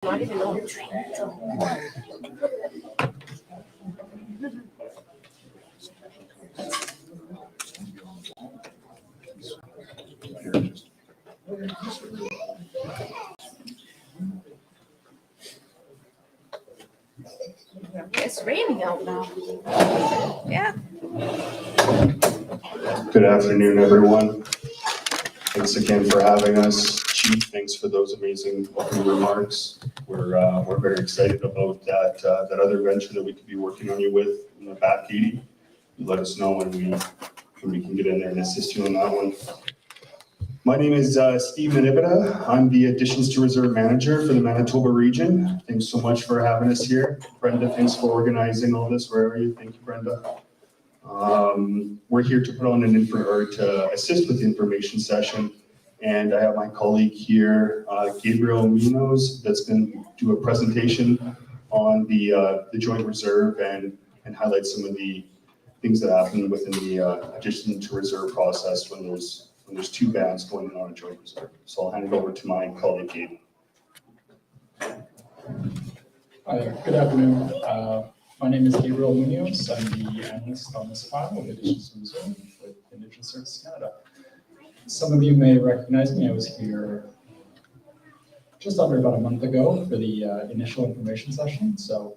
Not even on the train. It's raining out now. Yeah. Good afternoon, everyone. Thanks again for having us. Chief, thanks for those amazing opening remarks. We're very excited about that other venture that we could be working on you with in the back, Katie. You let us know when we can get in there and assist you on that one. My name is Steve Minegoziibe. I'm the Additions to Reserve Manager for the Manitoba region. Thanks so much for having us here. Brenda, thanks for organizing all this. Where are you? Thank you, Brenda. We're here to put on to assist with the information session. And I have my colleague here, Gabriel Munoz, that's going to do a presentation on the joint reserve and highlight some of the things that happen within the addition to reserve process when there's two bands going on a joint reserve. So I'll hand it over to my colleague, Gabe. Hi, good afternoon. My name is Gabriel Munoz. I'm the analyst on this file of Additions to Reserve with Indigenous Services Canada. Some of you may recognize me. I was here just under about a month ago for the initial information session. So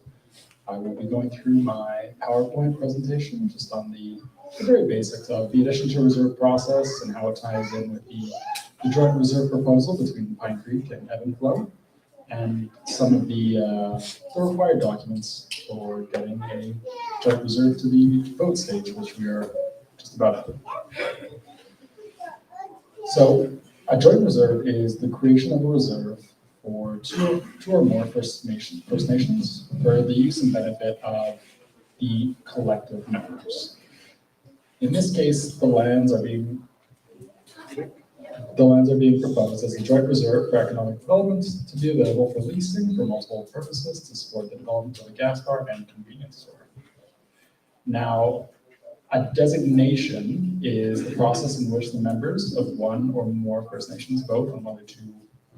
I will be going through my PowerPoint presentation just on the very basics of the addition to reserve process and how it ties in with the joint reserve proposal between Pine Creek and Evanflow, and some of the required documents for getting a joint reserve to the vote stage, which we are just about at. So a joint reserve is the creation of a reserve for two or more First Nations for the use and benefit of the collective members. In this case, the lands are being proposed as a joint reserve for economic development to be available for leasing for multiple purposes to support the development of a gas bar and convenience store. Now, a designation is the process in which the members of one or more First Nations vote on whether to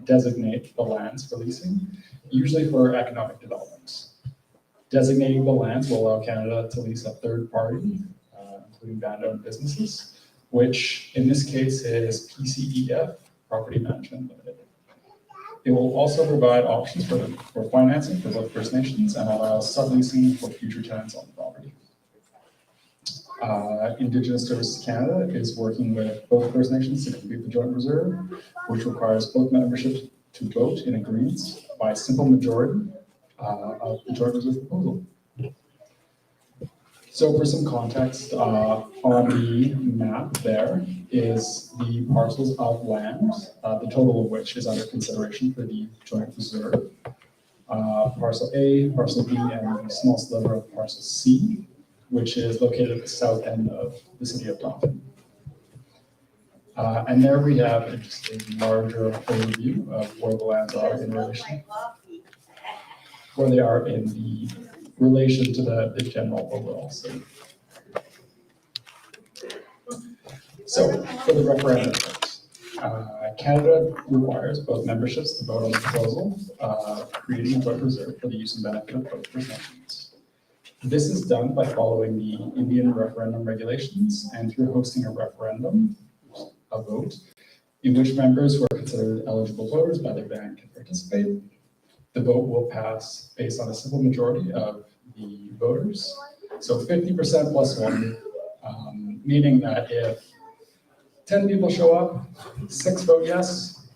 designate the lands for leasing, usually for economic development. Designating the lands will allow Canada to lease a third party, including band-owned businesses, which in this case is PCEF, Property Management Limited. It will also provide options for financing for both First Nations and allow subleasing for future tenants on the property. Indigenous Services Canada is working with both First Nations to complete the joint reserve, which requires both membership to vote in agreement by a simple majority of the joint reserve proposal. So for some context, on the map there is the parcels of land, the total of which is under consideration for the joint reserve. Parcel A, parcel B, and a small sliver of parcel C, which is located at the south end of the city of Dauphin. And there we have just a larger overview of where the lands are in relation, where they are in the relation to the general overall city. So for the referendum vote, Canada requires both memberships to vote on the proposal, creating a joint reserve for the use and benefit of both First Nations. This is done by following the Indian referendum regulations and through hosting a referendum, a vote, in which members who are considered eligible voters by their band can participate. The vote will pass based on a simple majority of the voters. So 50% plus one, meaning that if 10 people show up, 6 vote yes,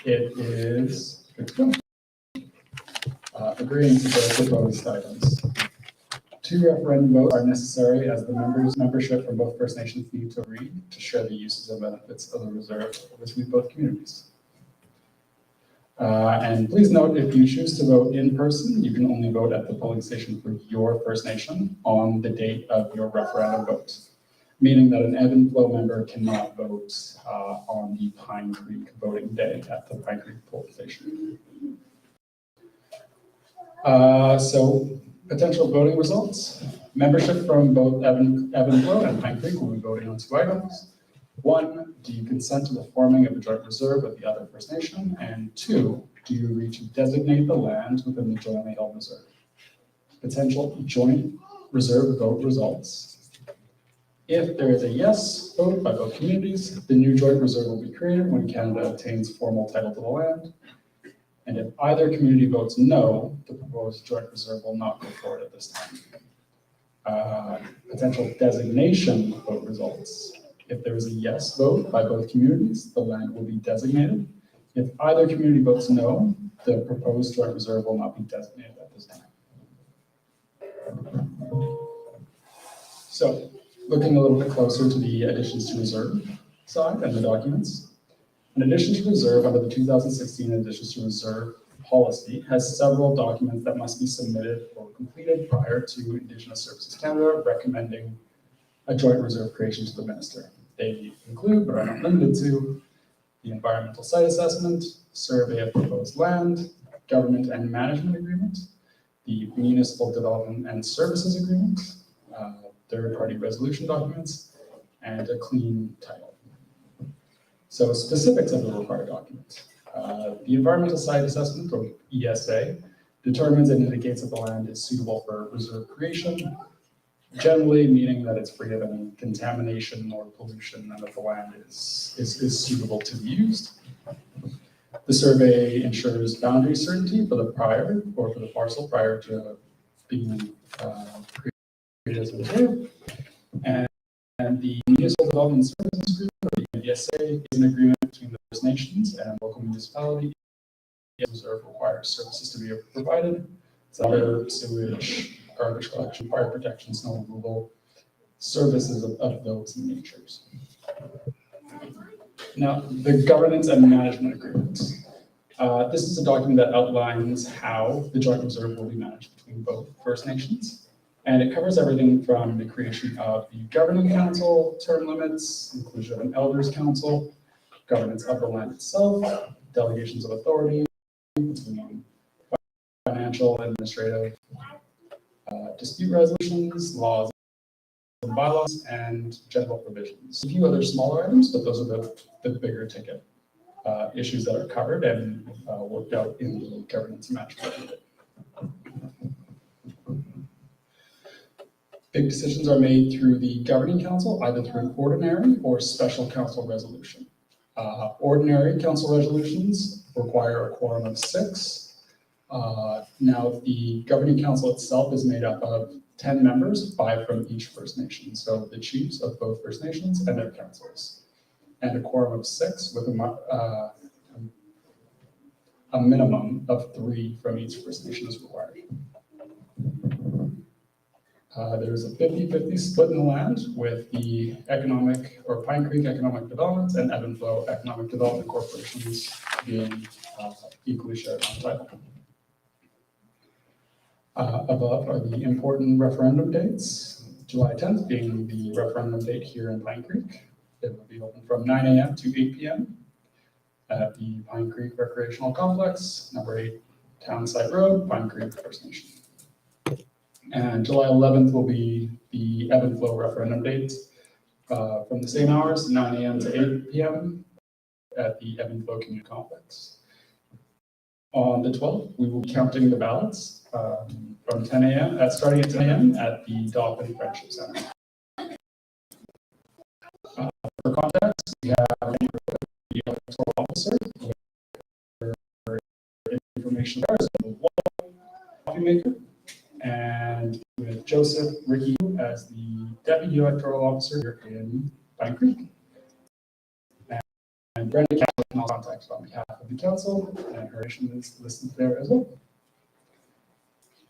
it is good to go. Agreeing to the proposed items. 2 referendum votes are necessary as the membership from both First Nations need to agree to share the uses and benefits of the reserve between both communities. And please note, if you choose to vote in person, you can only vote at the polling station for your First Nation on the date of your referendum vote, meaning that an Evanflow member cannot vote on the Pine Creek voting day at the Pine Creek polling station. So potential voting results. Membership from both Evanflow and Pine Creek will be voting on 2 items. 1, do you consent to the forming of a joint reserve with the other First Nation? And 2, do you reach designate the land within the jointly held reserve? Potential joint reserve vote results. If there is a yes vote by both communities, the new joint reserve will be created when Canada obtains formal title to the land. And if either community votes no, the proposed joint reserve will not go forward at this time. Potential designation vote results. If there is a yes vote by both communities, the land will be designated. If either community votes no, the proposed joint reserve will not be designated at this time. So, looking a little bit closer to the additions to reserve side and the documents. An addition to reserve under the 2016 additions to reserve policy has several documents that must be submitted or completed prior to Indigenous Services Canada recommending a joint reserve creation to the minister. They include, but are not limited to, the environmental site assessment, survey of proposed land, government and management agreement, the municipal development and services agreement, third-party resolution documents, and a clean title. So specifics of the required documents. The environmental site assessment, or ESA, determines and indicates that the land is suitable for reserve creation, generally meaning that it's free of any contamination or pollution and that the land is suitable to be used. The survey ensures boundary certainty for the parcel prior to being created as a reserve. And the Municipal Development Services Agreement, or the MDSA, is an agreement between the First Nations and local municipality. The reserve requires services to be provided, water, sewage, garbage collection, fire protection, snow removal, services of those natures. Now, the governance and management agreements. This is a document that outlines how the joint reserve will be managed between both First Nations. And it covers everything from the creation of the governing council, term limits, inclusion of an elders council, governance of the land itself, delegations of authority, financial, administrative, dispute resolutions, laws and bylaws, and general provisions. A few other smaller items, but those are the bigger ticket issues that are covered and worked out in the governance and management. Big decisions are made through the governing council, either through an ordinary or special council resolution. Ordinary council resolutions require a quorum of 6. Now, the governing council itself is made up of 10 members, 5 from each First Nation. So the chiefs of both First Nations and their councils. And a quorum of 6 with a minimum of 3 from each First Nation is required. There's a 50-50 split in the land with the Pine Creek Economic Development and Ebb and Flow Economic Development Corporations being equally shared on title. Above are the important referendum dates. July 10th being the referendum date here in Pine Creek. It will be open from 9 a.m. to 8 p.m. at the Pine Creek Recreational Complex, number 8 Townside Road, Pine Creek First Nation. And July 11th will be the Ebb and Flow referendum date from the same hours, 9 a.m. to 8 p.m. at the Ebb and Flow Community Complex. On the 12th, we will be counting the ballots from 10 a.m. Starting at 10 a.m. at the Dolphin Friendship Center. For context, we have the electoral officer with information as the coffee maker, and with Joseph Ricky as the deputy electoral officer here in Pine Creek. And Brenda Campbell can also contact on behalf of the council, and her information is listed there as well.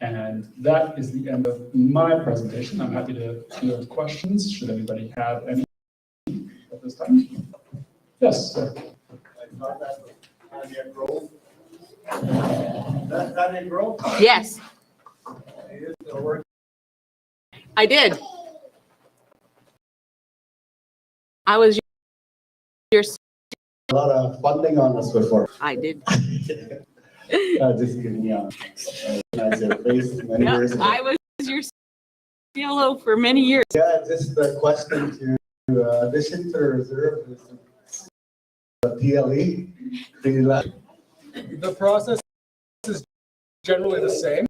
And that is the end of my presentation. I'm happy to field questions, should anybody have any at this time. Yes, sir. I thought that was Tanya Grove. That's Tanya Grove? Yes, It is the work. I did. I was your, A lot of funding on this before. I did. Just kidding, yeah. As your face many Yeah, years ago. I was your CLO for many years. Yeah, just the question to addition to reserve is the TLE. The process is generally the same.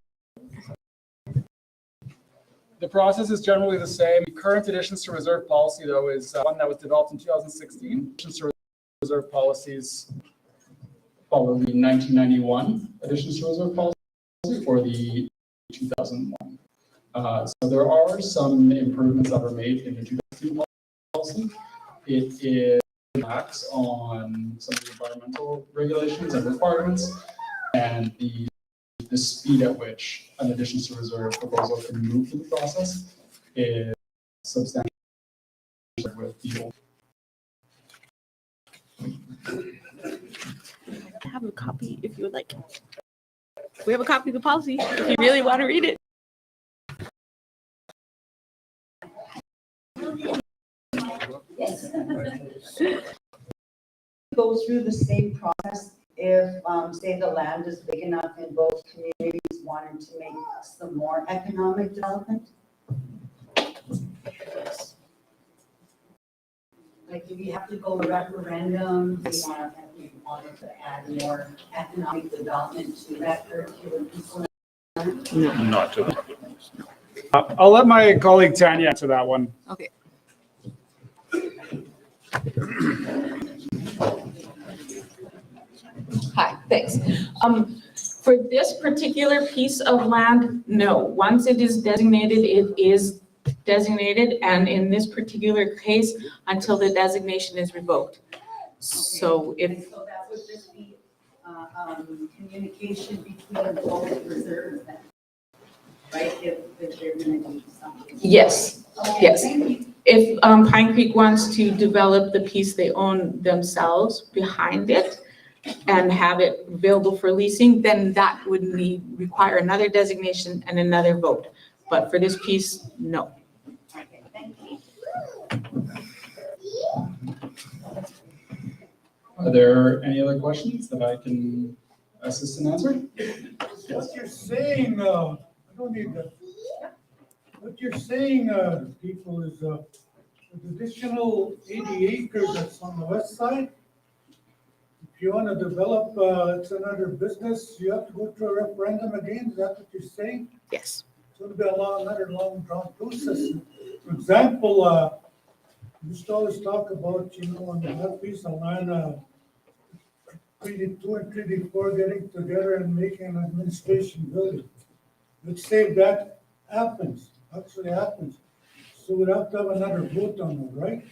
The process is generally the same. The current additions to reserve policy, though, is one that was developed in 2016. Additions to reserve policies follow the 1991 additions to reserve policy for the 2001. So there are some improvements that were made in the 2002 policy. It is acts on some of the environmental regulations and requirements, and the speed at which an additions to reserve proposal can move through the process is substantial with the old. I have a copy if you would like. We have a copy of the policy if you really want to read it. Go through the same process if, say, the land is big enough and both communities wanted to make some more economic development? Like, do we have to go referendum? Do we want to add more economic development to that particular piece of land? Not to. I'll let my colleague Tanya answer that one. Okay. Hi, thanks. For this particular piece of land, no. Once it is designated, it is designated, and in this particular case, until the designation is revoked. So if, So that would just be, communication between both reserves then, right? If they're gonna do something. yes, Okay, yes. thank you. If Pine Creek wants to develop the piece they own themselves behind it and have it available for leasing, then that would require another designation and another vote. But for this piece, no. Okay, thank you. Are there any other questions that I can assist in answering? What you're saying, I don't need that. What you're saying, people, is the additional 80 acres that's on the west side. If you want to develop, it's another business, you have to go through a referendum again, is that what you're saying? Yes. It's going to be another long drawn process. For example, we used to always talk about, on that piece of land, Treaty 2 and Treaty 4 getting together and making an administration building. Let's say if that actually happens. So we'd have to have another vote on it, right?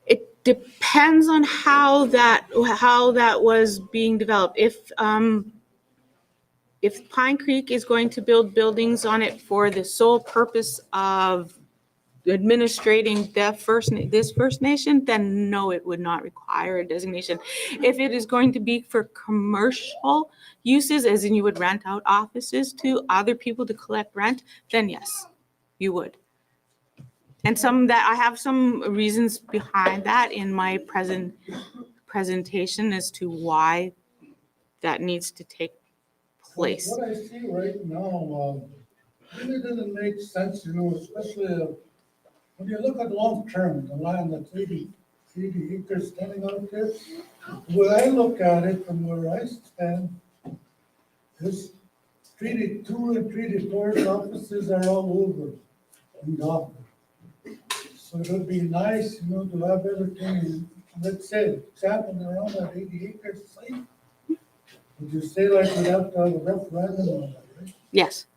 It depends on how that was being developed. If Pine Creek is going to build buildings on it for the sole purpose of administrating this First Nation, then no, it would not require a designation. If it is going to be for commercial uses, as in you would rent out offices to other people to collect rent, then yes, you would. And I have some reasons behind that in my presentation as to why that needs to take place. What I see right now, really doesn't make sense, especially when you look at long term, the land that's 80 acres standing out there. The way I look at it from where I stand, this Treaty 2 and Treaty 4 offices are all over in Dover. So it would be nice, to have everything, let's say, example, around that 80 acres site. Would you say like we'd have to have a referendum on that, right? Yes.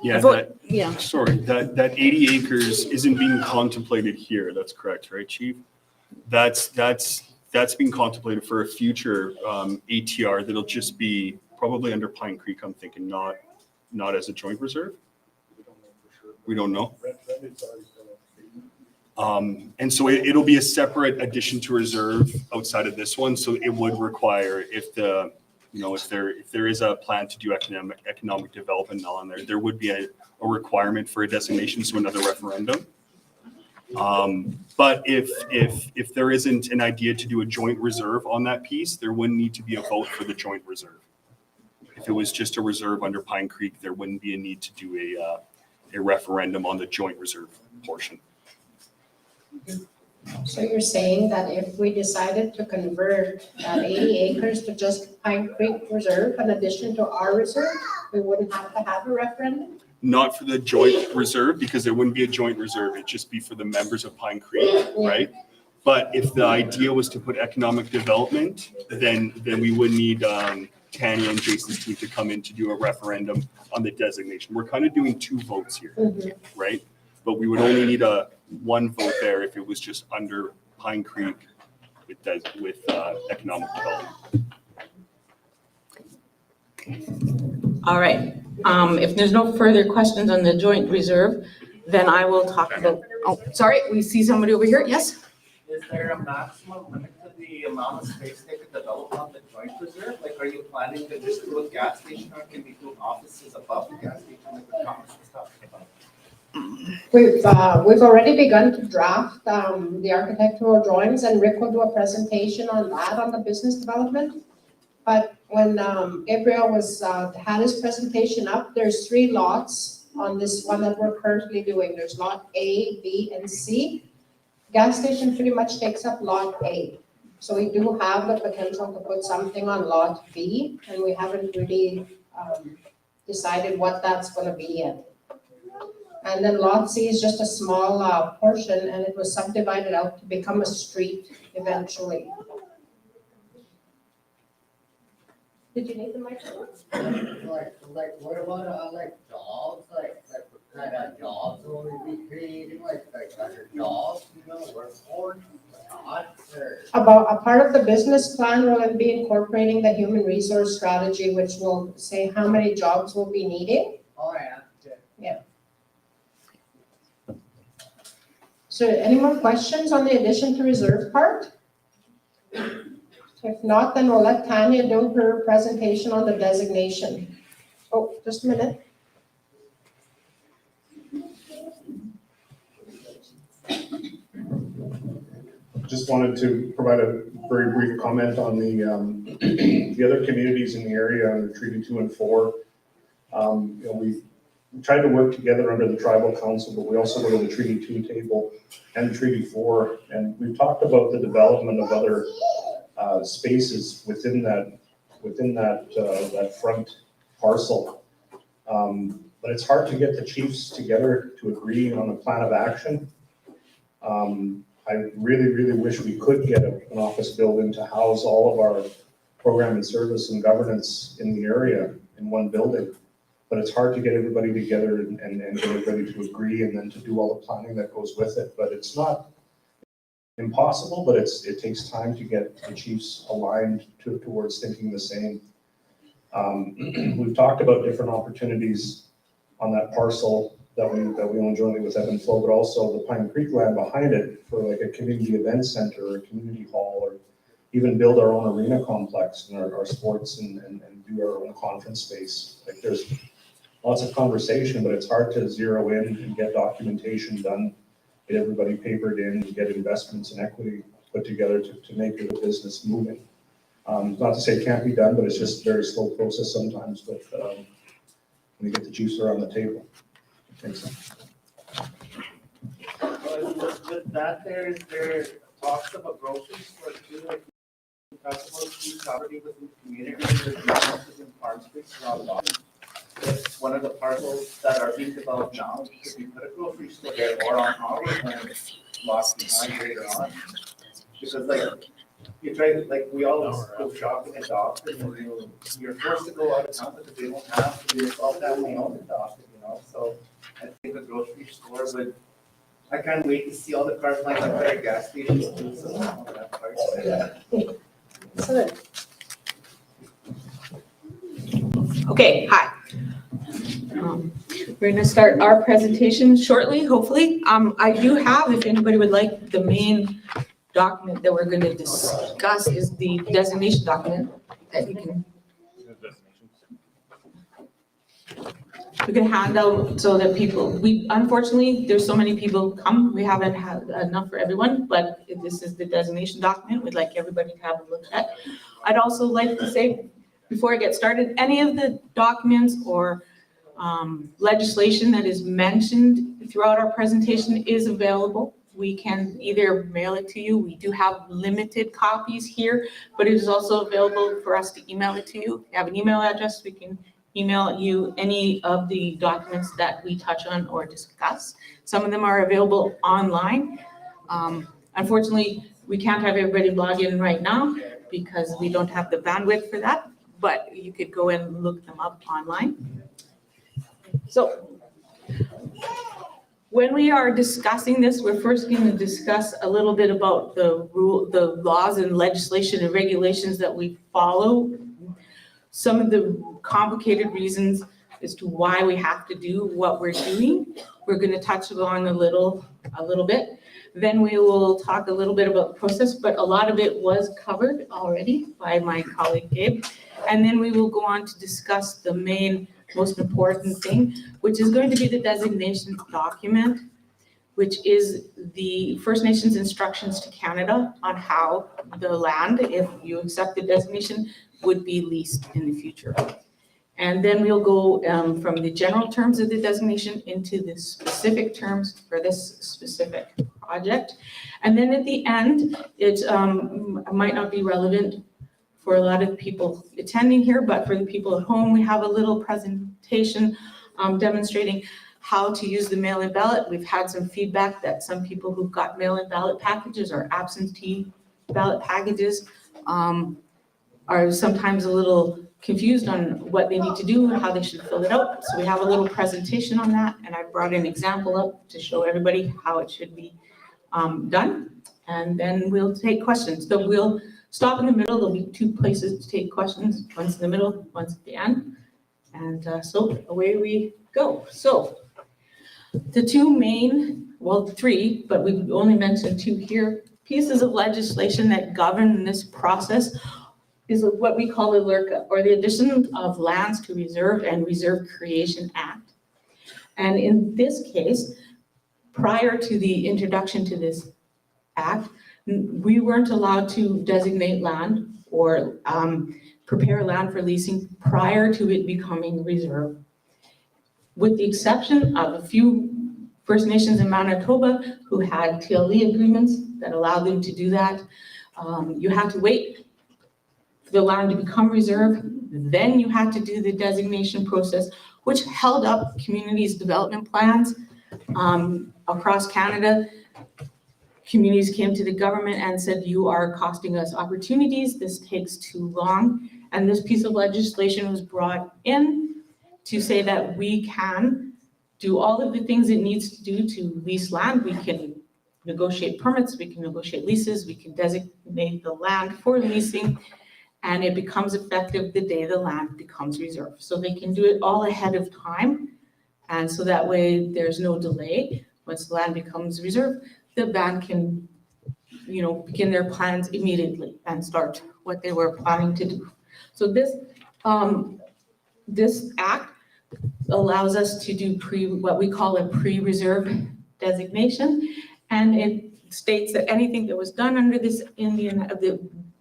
Yeah, Yeah. sorry, that 80 acres isn't being contemplated here. That's correct, right, Chief? That's being contemplated for a future ATR that'll just be probably under Pine Creek, I'm thinking, not as a joint reserve. We don't know. And so it'll be a separate addition to reserve outside of this one. So it would require, if there is a plan to do economic development on there, there would be a requirement for a designation, so another referendum. But if there isn't an idea to do a joint reserve on that piece, there wouldn't need to be a vote for the joint reserve. If it was just a reserve under Pine Creek, there wouldn't be a need to do a referendum on the joint reserve portion. So you're saying that if we decided to convert that 80 acres to just Pine Creek Reserve in addition to our reserve, we wouldn't have to have a referendum? Not for the joint reserve, because there wouldn't be a joint reserve. It'd just be for the members of Pine Creek, right? But if the idea was to put economic development, then we would need Tanya and Jason's team to come in to do a referendum on the designation. We're kind of doing two votes here, right? But we would only need one vote there if it was just under Pine Creek with economic development. All right, if there's no further questions on the joint reserve, then I will talk about, oh, sorry, we see somebody over here, yes? Is there a maximum limit to the amount of space they could develop on the joint reserve? Like, are you planning to just do a gas station, or can we do offices above the gas station, like the Thomas was talking about? We've already begun to draft the architectural drawings, and Rick will do a presentation on that on the business development. But when Gabriel had his presentation up, there's 3 lots on this one that we're currently doing. There's lot A, B, and C. Gas station pretty much takes up lot A. So we do have the potential to put something on lot B, and we haven't really decided what that's gonna be yet. And then lot C is just a small portion, and it was subdivided out to become a street eventually. Did you need the microphone? Like, what about, jobs, what kind of jobs will we be creating, like other jobs, workforce, jobs, or? About a part of the business plan will be incorporating the human resource strategy, which will say how many jobs we'll be needing. Oh, yeah. So any more questions on the addition to reserve part? If not, then we'll let Tanya do her presentation on the designation. Oh, just a minute. Just wanted to provide a very brief comment on the other communities in the area under Treaty 2 and 4. We tried to work together under the tribal council, but we also go to the Treaty 2 table and Treaty 4, and we've talked about the development of other spaces within that front parcel. But it's hard to get the chiefs together to agree on a plan of action. I really, really wish we could get an office building to house all of our program and service and governance in the area in one building. But it's hard to get everybody together and get everybody to agree and then to do all the planning that goes with it. But it's not impossible, but it takes time to get the chiefs aligned towards thinking the same. We've talked about different opportunities on that parcel that we own jointly with Ebb and Flow, but also the Pine Creek land behind it for like a community event center or a community hall, or even build our own arena complex and our sports and do our own conference space. Like, there's lots of conversation, but it's hard to zero in and get documentation done, get everybody papered in, and get investments and equity put together to make the business moving. Not to say it can't be done, but it's just a very slow process sometimes with when you get the chiefs around the table. Thanks. With that, there talks of a grocery store too, like we talked about food property within the community, there's businesses in Farm Street around Boston. It's one of the parcels that are being developed now, could we put a grocery store there or on our land lost behind later on? Because you try, we always go shopping at Dawson, and you're forced to go out of town because they don't have to, it's all family owned at Dawson, so I think a grocery store would, I can't wait to see all the cars lined up at gas stations too, so that part. Excellent. Okay, hi. We're gonna start our presentation shortly, hopefully. I do have, if anybody would like, the main document that we're gonna discuss is the designation document that you can hand out so that people, unfortunately, there's so many people come, we haven't had enough for everyone, but this is the designation document we'd like everybody to have a look at. I'd also like to say, before I get started, any of the documents or legislation that is mentioned throughout our presentation is available we can either mail it to you. We do have limited copies here, but it is also available for us to email it to you. If you have an email address, we can email you any of the documents that we touch on or discuss. Some of them are available online. Unfortunately, we can't have everybody log in right now because we don't have the bandwidth for that, but you could go and look them up online. So when we are discussing this, we're first going to discuss a little bit about the laws and legislation and regulations that we follow. Some of the complicated reasons as to why we have to do what we're doing. We're going to touch on a little bit. Then we will talk a little bit about the process, but a lot of it was covered already by my colleague Gabe. And then we will go on to discuss the most important thing, which is going to be the designation document, which is the First Nations instructions to Canada on how the land, if you accept the designation, would be leased in the future. And then we'll go from the general terms of the designation into the specific terms for this specific project. And then at the end, it might not be relevant for a lot of people attending here, but for the people at home, we have a little presentation demonstrating how to use the mail-in ballot. We've had some feedback that some people who've got mail-in ballot packages or absentee ballot packages are sometimes a little confused on what they need to do and how they should fill it out. So we have a little presentation on that, and I brought an example up to show everybody how it should be done. And then we'll take questions. So we'll stop in the middle. There'll be 2 places to take questions, one's in the middle, one's at the end. And so away we go. So the 2 main, well, 3, but we've only mentioned 2 here, pieces of legislation that govern this process is what we call the LRCA, or the Addition of Lands to Reserve and Reserve Creation Act. And in this case, prior to the introduction to this act, we weren't allowed to designate land or prepare land for leasing prior to it becoming reserve. With the exception of a few First Nations in Manitoba who had TLE agreements that allowed them to do that, you had to wait for the land to become reserve. Then you had to do the designation process, which held up communities' development plans across Canada. Communities came to the government and said, you are costing us opportunities, this takes too long. And this piece of legislation was brought in to say that we can do all of the things it needs to do to lease land. We can negotiate permits, we can negotiate leases, we can designate the land for leasing, and it becomes effective the day the land becomes reserve. So they can do it all ahead of time, and so that way there's no delay. Once the land becomes reserve, the band can, begin their plans immediately and start what they were planning to do. So this act allows us to do what we call a pre-reserve designation, and it states that anything that was done under this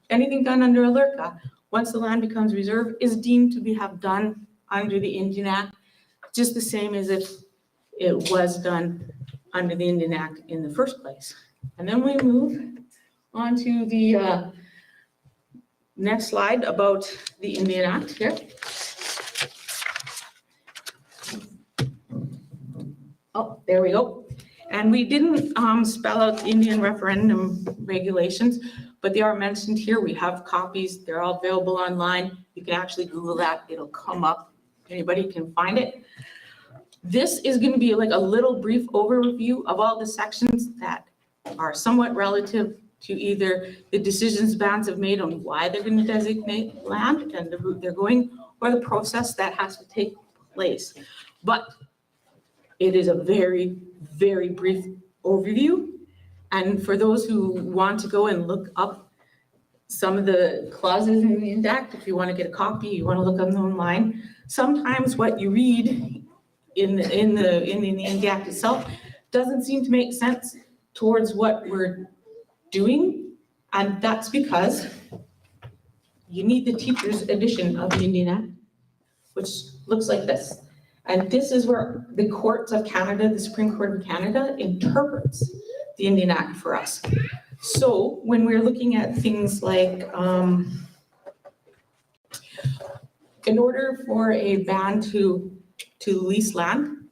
anything done under a LRCA, once the land becomes reserve, is deemed to have done under the Indian Act, just the same as if it was done under the Indian Act in the first place. And then we move on to the next slide about the Indian Act here. Oh, there we go. And we didn't spell out the Indian referendum regulations, but they are mentioned here. We have copies. They're all available online. You can actually Google that. It'll come up. Anybody can find it. This is going to be like a little brief overview of all the sections that are somewhat relative to either the decisions bands have made on why they're going to designate land and the route they're going, or the process that has to take place. But it is a very, very brief overview. And for those who want to go and look up some of the clauses in the Indian Act, if you want to get a copy, you want to look up them online, sometimes what you read in the Indian Act itself doesn't seem to make sense towards what we're doing. And that's because you need the teacher's edition of the Indian Act, which looks like this. And this is where the courts of Canada, the Supreme Court of Canada, interprets the Indian Act for us. So when we're looking at things like, in order for a band to lease land,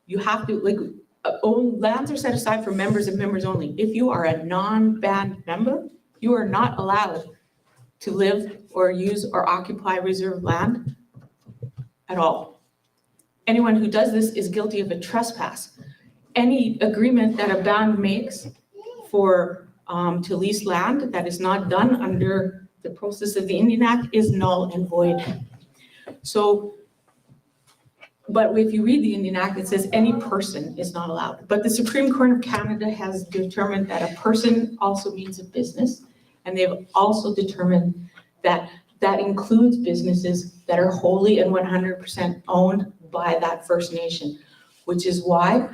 you have to, like, lands are set aside for members and members only. If you are a non-band member, you are not allowed to live or use or occupy reserved land at all. Anyone who does this is guilty of a trespass. Any agreement that a band makes for, to lease land that is not done under the process of the Indian Act is null and void. So, but if you read the Indian Act, it says any person is not allowed. But the Supreme Court of Canada has determined that a person also means a business. And they've also determined that that includes businesses that are wholly and 100% owned by that First Nation, which is why,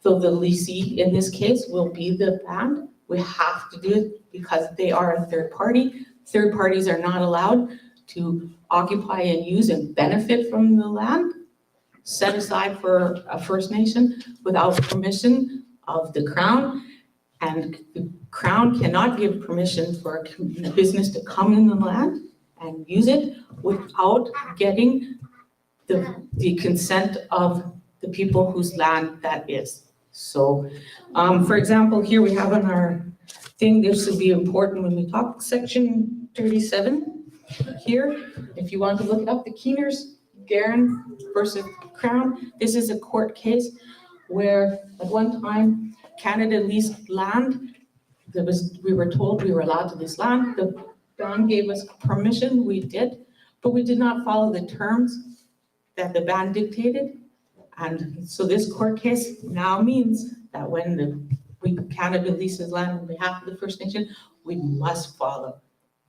though the leasee in this case will be the band, we have to do it because they are a third party. Third parties are not allowed to occupy and use and benefit from the land set aside for a First Nation without permission of the Crown. And the Crown cannot give permission for a business to come in the land and use it without getting the consent of the people whose land that is. So, for example, here we have on our thing, this would be important when we talk section 37 here. If you want to look it up, the Keeners, Garin versus Crown. This is a court case where at one time Canada leased land. We were told we were allowed to lease land. The band gave us permission, we did, but we did not follow the terms that the band dictated. And so this court case now means that when Canada leases land on behalf of the First Nation, we must follow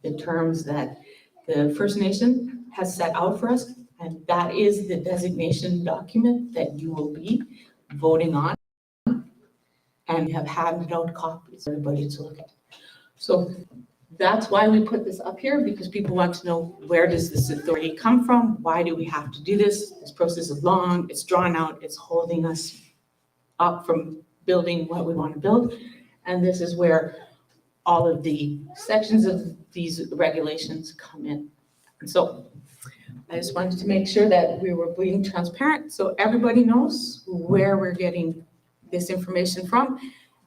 the terms that the First Nation has set out for us. And that is the designation document that you will be voting on and have handed out copies for everybody to look at. So that's why we put this up here, because people want to know, where does this authority come from? Why do we have to do this? This process is long, it's drawn out, it's holding us up from building what we want to build. And this is where all of the sections of these regulations come in. And so I just wanted to make sure that we were being transparent so everybody knows where we're getting this information from.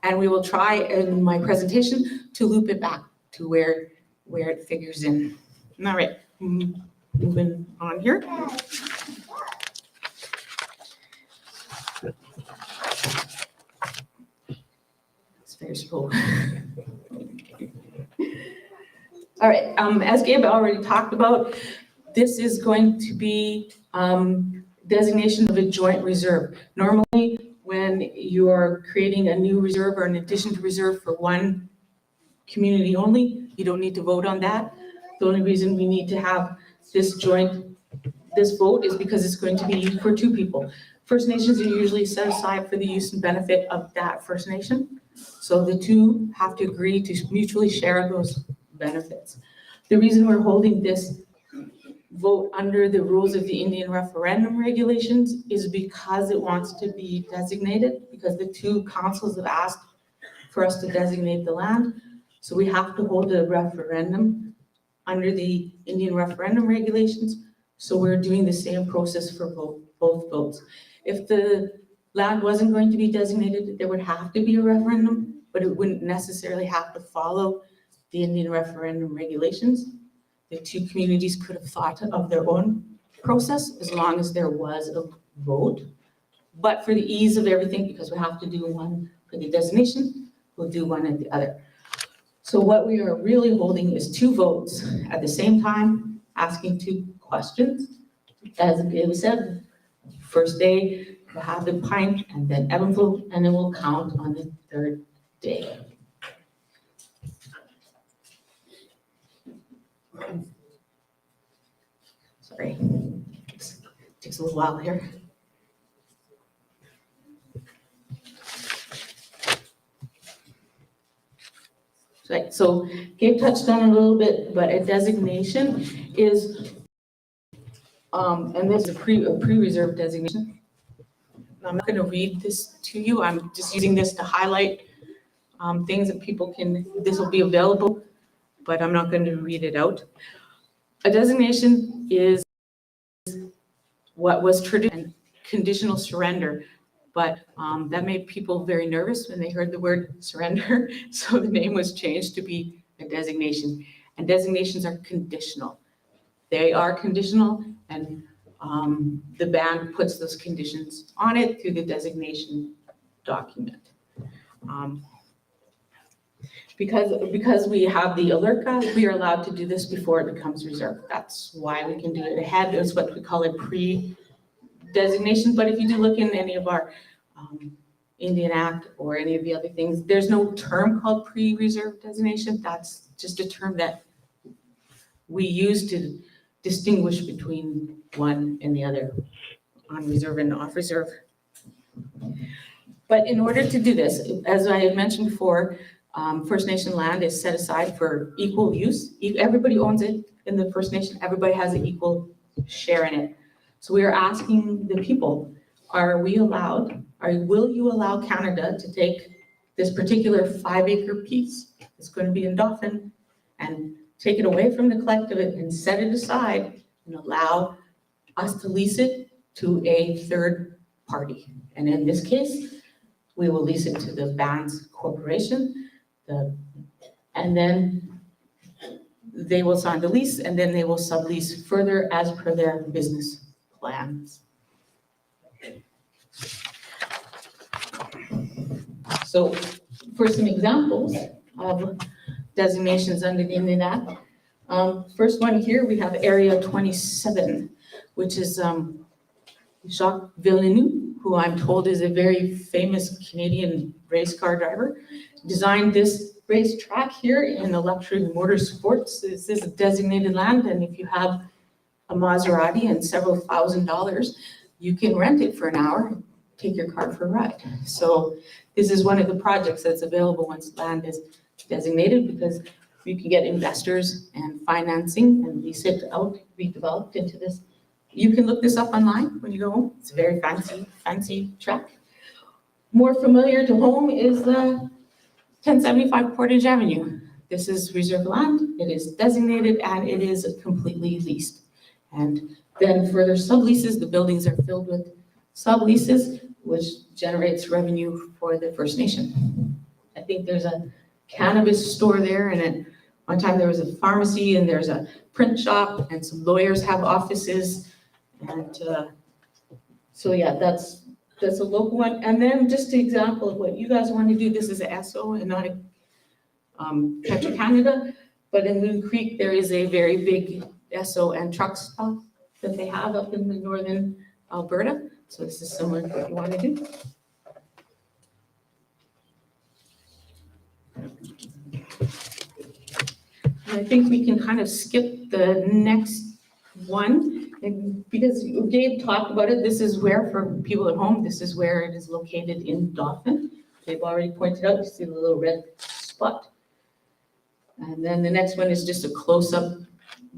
And we will try in my presentation to loop it back to where it figures in. All right, moving on here. It's very slow. All right, as Gabe already talked about, this is going to be designation of a joint reserve. Normally, when you are creating a new reserve or an addition to reserve for one community only, you don't need to vote on that. The only reason we need to have this vote is because it's going to be for two people. First Nations are usually set aside for the use and benefit of that First Nation. So the two have to agree to mutually share those benefits. The reason we're holding this vote under the rules of the Indian referendum regulations is because it wants to be designated, because the two councils have asked for us to designate the land. So we have to hold a referendum under the Indian referendum regulations. So we're doing the same process for both votes. If the land wasn't going to be designated, there would have to be a referendum, but it wouldn't necessarily have to follow the Indian referendum regulations. The two communities could have thought of their own process as long as there was a vote. But for the ease of everything, because we have to do one for the designation, we'll do one at the other. So what we are really holding is two votes at the same time, asking two questions. As Gabe said, first day, we'll have the pint and then envelope, and then we'll count on the third day. Sorry, takes a little while here. Right, so Gabe touched on it a little bit, but a designation is, and this is a pre-reserve designation. I'm not going to read this to you. I'm just using this to highlight things that people can, this will be available, but I'm not going to read it out. A designation is what was traditional conditional surrender, but that made people very nervous when they heard the word surrender. So the name was changed to be a designation. And designations are conditional. They are conditional, and the band puts those conditions on it through the designation document. Because we have the alert guide, we are allowed to do this before it becomes reserved. That's why we can do it ahead. It's what we call a pre-designation. But if you do look in any of our Indian Act or any of the other things, there's no term called pre-reserve designation. That's just a term that we use to distinguish between one and the other, on reserve and off reserve. But in order to do this, as I had mentioned before, First Nation land is set aside for equal use. Everybody owns it in the First Nation. Everybody has an equal share in it. So we are asking the people, will you allow Canada to take this particular 5-acre piece that's going to be in Dauphin and take it away from the collective and set it aside and allow us to lease it to a third party? And in this case, we will lease it to the Bands Corporation, and then they will sign the lease, and then they will sublease further as per their business plans. So for some examples of designations under the Indian Act, first one here, we have Area 27, which is Jacques Villeneuve, who I'm told is a very famous Canadian race car driver, designed this racetrack here in the luxury motorsports. This is designated land, and if you have a Maserati and several $1,000s, you can rent it for an hour and take your car for a ride. So this is one of the projects that's available once land is designated, because you can get investors and financing and lease it out, be developed into this. You can look this up online when you go home. It's a very fancy track. More familiar to home is the 1075 Portage Avenue. This is reserve land. It is designated and it is completely leased. And then further subleases, the buildings are filled with subleases, which generates revenue for the First Nation. I think there's a cannabis store there, and at one time there was a pharmacy, and there's a print shop, and some lawyers have offices. And so yeah, that's a local one. And then just an example of what you guys want to do. This is a Esso and not a Petro Canada, but in Loon Creek there is a very big Esso and truck stop that they have up in the northern Alberta. So this is similar to what you want to do. And I think we can kind of skip the next one, and because Gabe talked about it, this is where, for people at home, this is where it is located in Dauphin. They've already pointed out, you see the little red spot. And then the next one is just a close-up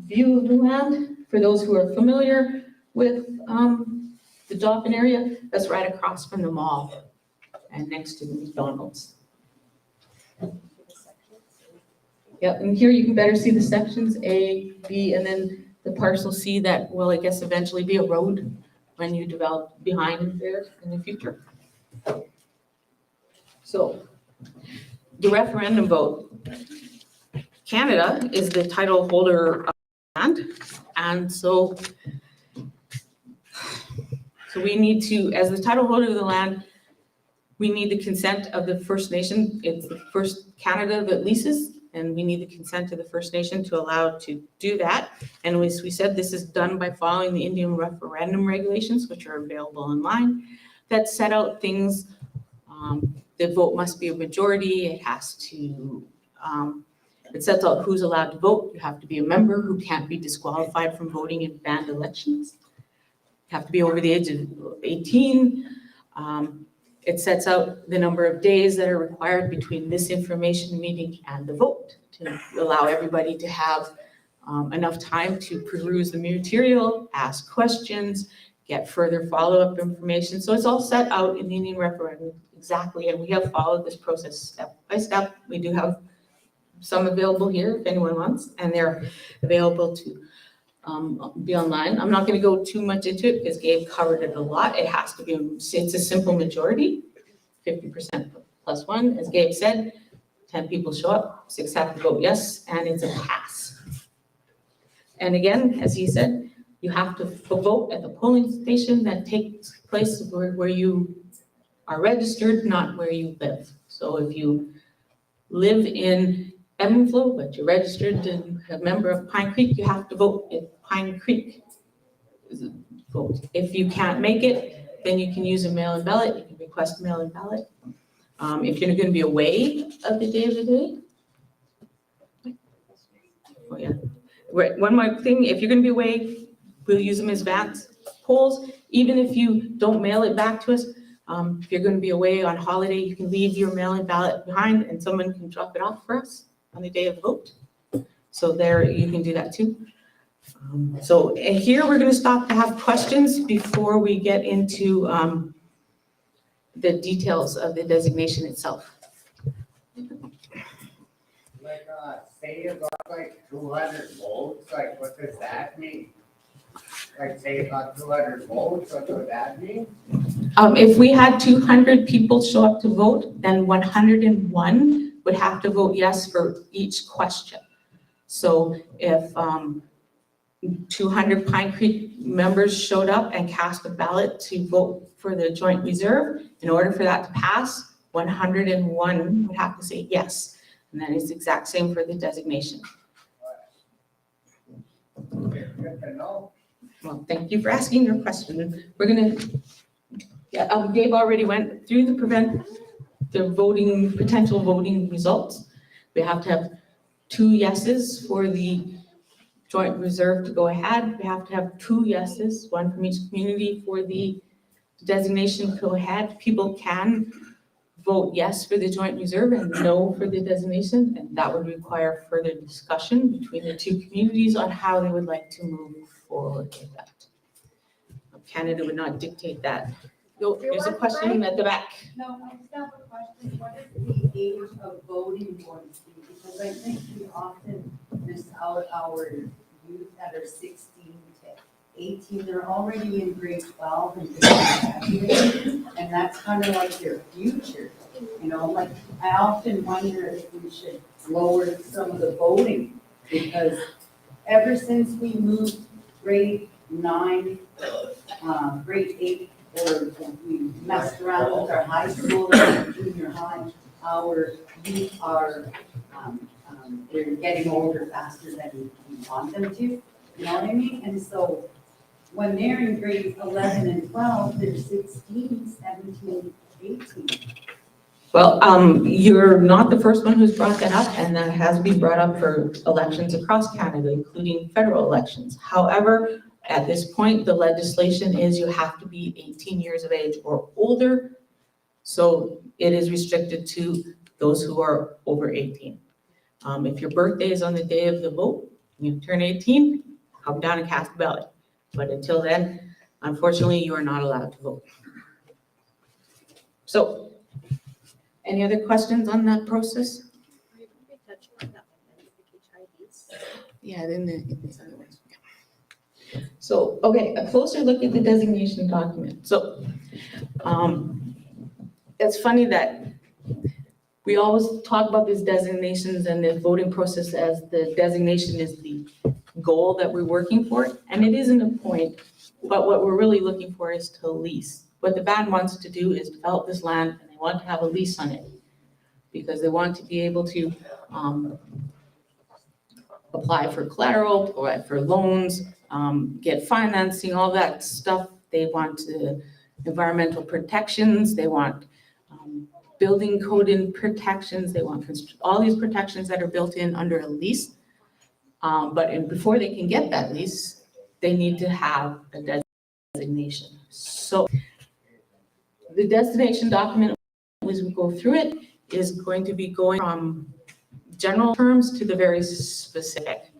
view of the land. For those who are familiar with the Dauphin area, that's right across from the mall and next to the McDonald's. Yep, and here you can better see the sections A, B, and then the parcel C that will, I guess, eventually be a road when you develop behind there in the future. So the referendum vote. Canada is the title holder of land, and so we need to, as the title holder of the land, we need the consent of the First Nation. It's the First Canada that leases, and we need the consent of the First Nation to allow to do that. And as we said, this is done by following the Indian referendum regulations, which are available online, that set out things. The vote must be a majority. It has to, it sets out who's allowed to vote. You have to be a member who can't be disqualified from voting in banned elections. You have to be over the age of 18. It sets out the number of days that are required between this information meeting and the vote to allow everybody to have enough time to peruse the material, ask questions, get further follow-up information. So it's all set out in the Indian referendum exactly, and we have followed this process step by step. We do have some available here if anyone wants, and they're available to be online. I'm not going to go too much into it because Gabe covered it a lot. It has to be, it's a simple majority, 50% plus one. As Gabe said, 10 people show up, 6 have to vote yes, and it's a pass. And again, as he said, you have to vote at the polling station that takes place where you are registered, not where you live. So if you live in Evanflow, but you're registered and a member of Pine Creek, you have to vote at Pine Creek. Vote. If you can't make it, then you can use a mail-in ballot. You can request a mail-in ballot. If you're going to be away of the day of the day, oh yeah. Right. One more thing, if you're going to be away, we'll use them as advance polls. Even if you don't mail it back to us, if you're going to be away on holiday, you can leave your mail-in ballot behind and someone can drop it off for us on the day of the vote. So there, you can do that too. So here we're going to stop to have questions before we get into the details of the designation itself. Like, say you got like 200 votes, like what does that mean? Like say you got 200 votes, what does that mean? If we had 200 people show up to vote, then 101 would have to vote yes for each question. So if 200 Pine Creek members showed up and cast a ballot to vote for the joint reserve, in order for that to pass, 101 would have to say yes. And that is the exact same for the designation. Good to know. Well, thank you for asking your question. We're gonna, yeah, Gabe already went through the potential voting results. We have to have 2 yeses for the joint reserve to go ahead. We have to have 2 yeses, 1 from each community for the designation to go ahead. People can vote yes for the joint reserve and no for the designation, and that would require further discussion between the 2 communities on how they would like to move forward with that. Canada would not dictate that. There's a question at the back. No, I just have a question. What is the age of voting going to be? Because I think we often miss out our youth that are 16 to 18. They're already in grade 12 and graduating, and that's kind of like their future. You know, like I often wonder if we should lower some of the voting, because ever since we moved grade 9, grade 8, or we messed around with our high school and junior high, our youth are, they're getting older faster than we want them to, you know what I mean? And so when they're in grades 11 and 12, they're 16, 17, 18. Well, you're not the first one who's brought that up, and that has been brought up for elections across Canada, including federal elections. However, at this point, the legislation is you have to be 18 years of age or older. So it is restricted to those who are over 18. If your birthday is on the day of the vote, you turn 18, come down and cast a ballot. But until then, unfortunately, you are not allowed to vote. So, any other questions on that process? Yeah, then the other ones. So, okay, a closer look at the designation document. So, it's funny that we always talk about these designations and the voting process as the designation is the goal that we're working for, and it isn't a point, but what we're really looking for is to lease. What the band wants to do is develop this land, and they want to have a lease on it, because they want to be able to apply for collateral, apply for loans, get financing, all that stuff. They want environmental protections, they want building code in protections, they want all these protections that are built in under a lease. But before they can get that lease, they need to have a designation. So the destination document, as we go through it, is going to be going from general terms to the very specific.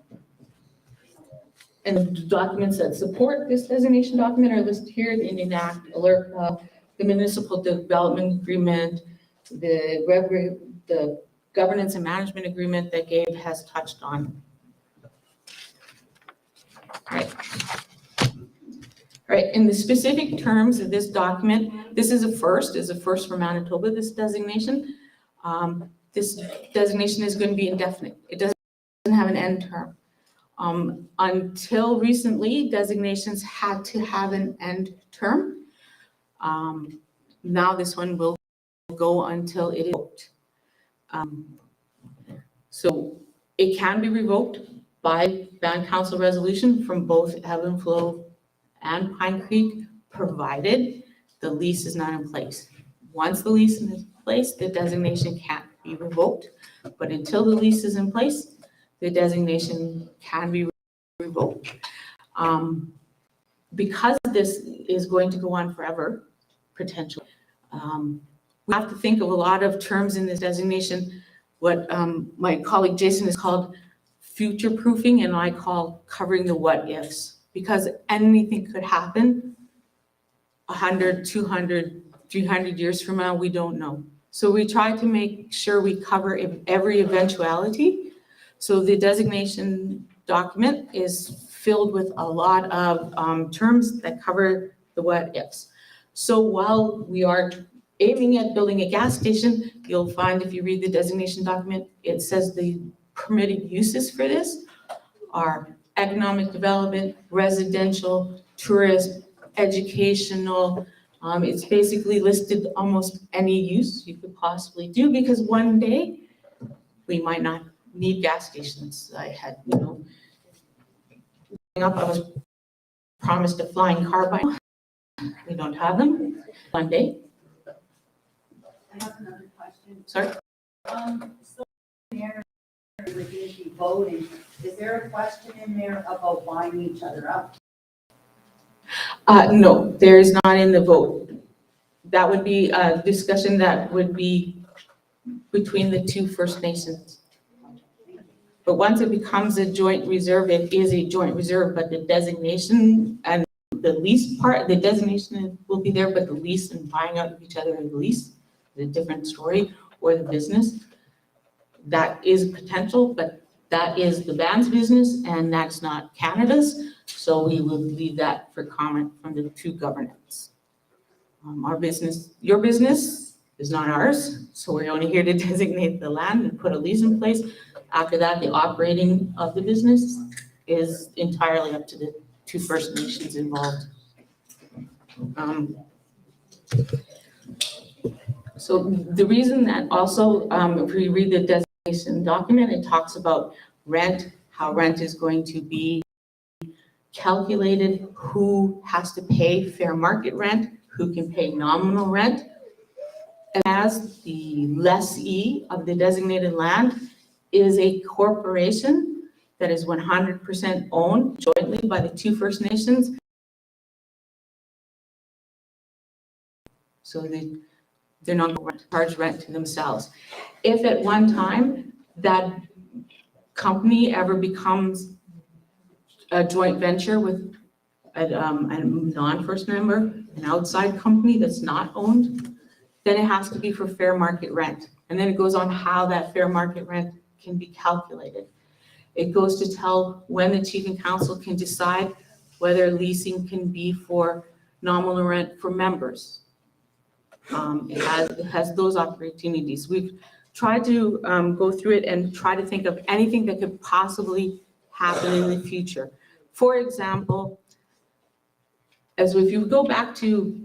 And the documents that support this designation document are listed here, the Indian Act, ALERCA, the Municipal Development Agreement, the Governance and Management Agreement that Gabe has touched on. Right. Right, in the specific terms of this document, this is a first for Manitoba, this designation. This designation is going to be indefinite. It doesn't have an end term. Until recently, designations had to have an end term. Now this one will go until it is revoked. So it can be revoked by band council resolution from both Ebb and Flow and Pine Creek, provided the lease is not in place. Once the lease is in place, the designation can't be revoked, but until the lease is in place, the designation can be revoked. Because this is going to go on forever, potentially, we have to think of a lot of terms in this designation, what my colleague Jason has called future proofing, and I call covering the what ifs, because anything could happen 100, 200, 300 years from now, we don't know. So we try to make sure we cover every eventuality. So the designation document is filled with a lot of terms that cover the what ifs. So while we are aiming at building a gas station, you'll find if you read the designation document, it says the permitted uses for this are economic development, residential, tourist, educational. It's basically listed almost any use you could possibly do, because one day we might not need gas stations. I had, growing up, I was promised a flying car by now. We don't have them. One day. I have another question. Sorry. So there, we're going to be voting. Is there a question in there about buying each other up? No, there is not in the vote. That would be a discussion that would be between the two First Nations. But once it becomes a joint reserve, it is a joint reserve, but the designation and the lease part, the designation will be there, but the lease and buying out of each other and the lease is a different story, or the business. That is potential, but that is the band's business and that's not Canada's. So we will leave that for comment from the two governments. Our business, your business is not ours. So we're only here to designate the land and put a lease in place. After that, the operating of the business is entirely up to the two First Nations involved. So the reason that also, if we read the designation document, it talks about rent, how rent is going to be calculated, who has to pay fair market rent, who can pay nominal rent. And as the lessee of the designated land is a corporation that is 100% owned jointly by the two First Nations. So they're not going to charge rent to themselves. If at one time that company ever becomes a joint venture with a non-First member, an outside company that's not owned, then it has to be for fair market rent. And then it goes on how that fair market rent can be calculated. It goes to tell when the chief and council can decide whether leasing can be for nominal rent for members. It has those opportunities. We've tried to go through it and try to think of anything that could possibly happen in the future. For example, as if you go back to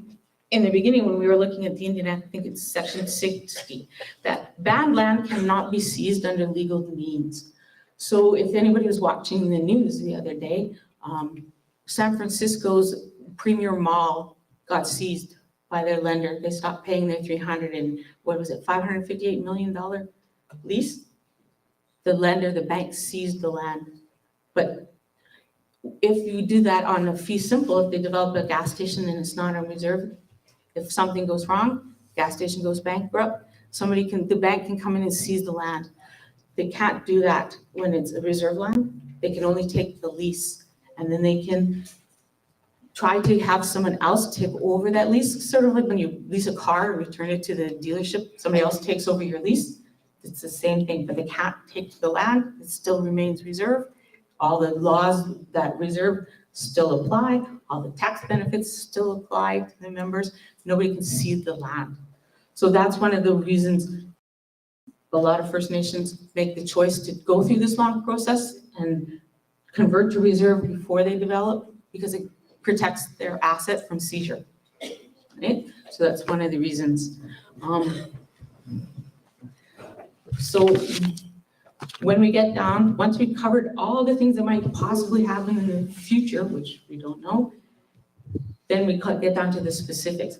in the beginning when we were looking at the Indian Act, I think it's section 60, that band land cannot be seized under legal means. So if anybody was watching the news the other day, San Francisco's Premier Mall got seized by their lender. They stopped paying their $558 million lease. The lender, the bank seized the land. But if you do that on a fee simple, if they develop a gas station and it's not on reserve, if something goes wrong, gas station goes bankrupt, the bank can come in and seize the land. They can't do that when it's a reserve land. They can only take the lease and then they can try to have someone else take over that lease, sort of like when you lease a car and return it to the dealership, somebody else takes over your lease. It's the same thing, but they can't take the land, it still remains reserved. All the laws that reserve still apply, all the tax benefits still apply to the members, nobody can cede the land. So that's one of the reasons a lot of First Nations make the choice to go through this long process and convert to reserve before they develop, because it protects their asset from seizure, right? So that's one of the reasons. So when we get down, once we've covered all the things that might possibly happen in the future, which we don't know, then we get down to the specifics.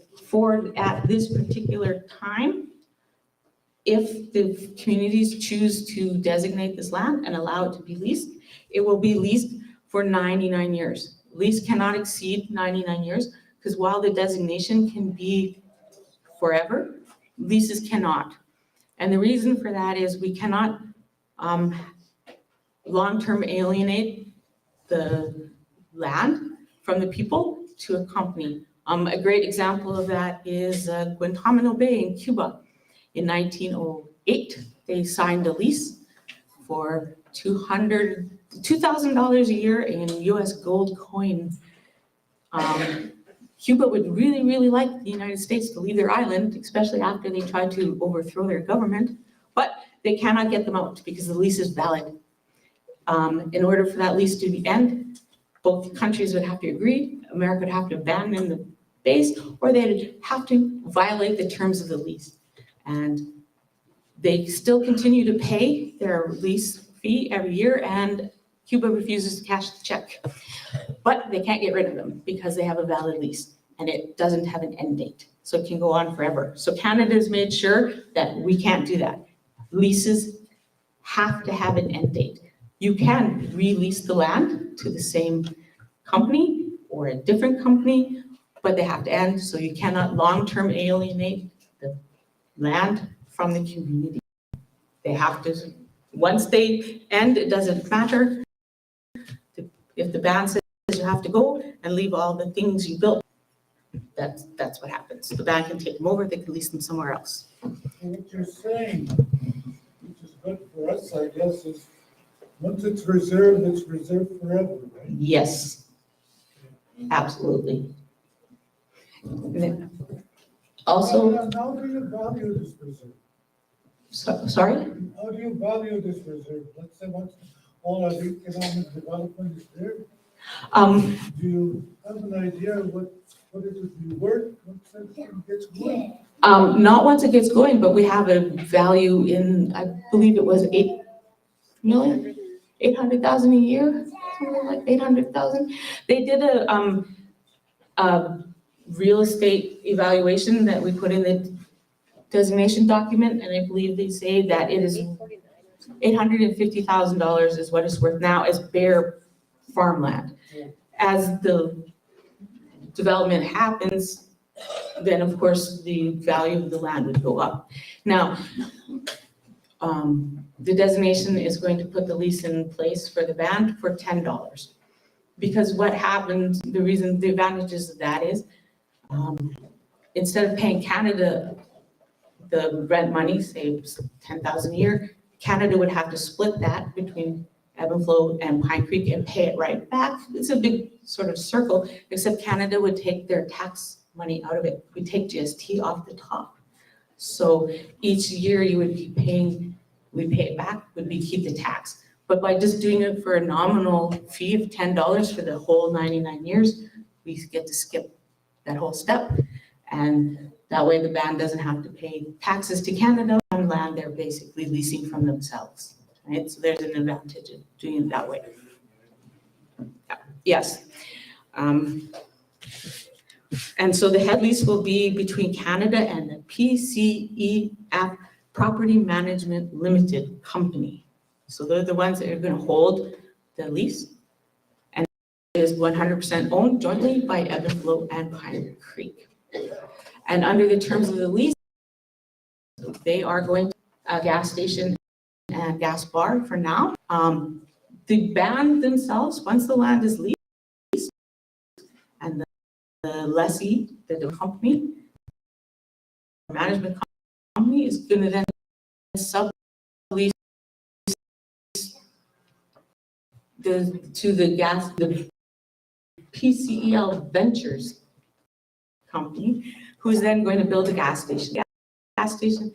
At this particular time, if the communities choose to designate this land and allow it to be leased, it will be leased for 99 years. Lease cannot exceed 99 years, because while the designation can be forever, leases cannot. And the reason for that is we cannot long-term alienate the land from the people to a company. A great example of that is Guantanamo Bay in Cuba. In 1908, they signed a lease for $2,000 a year in US gold coin. Cuba would really, really like the United States to leave their island, especially after they tried to overthrow their government, but they cannot get them out because the lease is valid. In order for that lease to end, both countries would have to agree, America would have to abandon the base, or they'd have to violate the terms of the lease. And they still continue to pay their lease fee every year, and Cuba refuses to cash the check. But they can't get rid of them because they have a valid lease and it doesn't have an end date. So it can go on forever. So Canada's made sure that we can't do that. Leases have to have an end date. You can release the land to the same company or a different company, but they have to end. So you cannot long-term alienate the land from the community. They have to, once they end, it doesn't matter. If the ban says you have to go and leave all the things you built, that's what happens. The ban can take them over, they can lease them somewhere else. What you're saying, which is good for us, I guess, is once it's reserved forever, right? Yes, absolutely. Also, How do you value this reserve? sorry? How do you value this reserve? Let's say once all our economic development is there, do you have an idea of what it would be worth once everything gets going? Not once it gets going, but we have a value in, I believe it was 800,000 a year, something like 800,000. They did a real estate evaluation that we put in the designation document, and I believe they say that it is $850,000 is what it's worth now as bare farmland. As the development happens, then of course the value of the land would go up. Now, the designation is going to put the lease in place for the band for $10. Because what happens, the advantages of that is, instead of paying Canada the rent money, say $10,000 a year, Canada would have to split that between Ebb and Flow and Pine Creek and pay it right back. It's a big sort of circle, except Canada would take their tax money out of it. We take GST off the top. So each year you would be paying, we pay it back, would be keep the tax. But by just doing it for a nominal fee of $10 for the whole 99 years, we get to skip that whole step. And that way the band doesn't have to pay taxes to Canada on land they're basically leasing from themselves, right? So there's an advantage of doing it that way. Yes. And so the head lease will be between Canada and the PCEF Property Management Limited Company. So they're the ones that are going to hold the lease, and it is 100% owned jointly by Ebb and Flow and Pine Creek. And under the terms of the lease, they are going to a gas station and gas bar for now. The band themselves, once the land is leased, lessee, the company, management company is going to then sublease the PCEL Ventures company, who's then going to build a gas station. Gas station,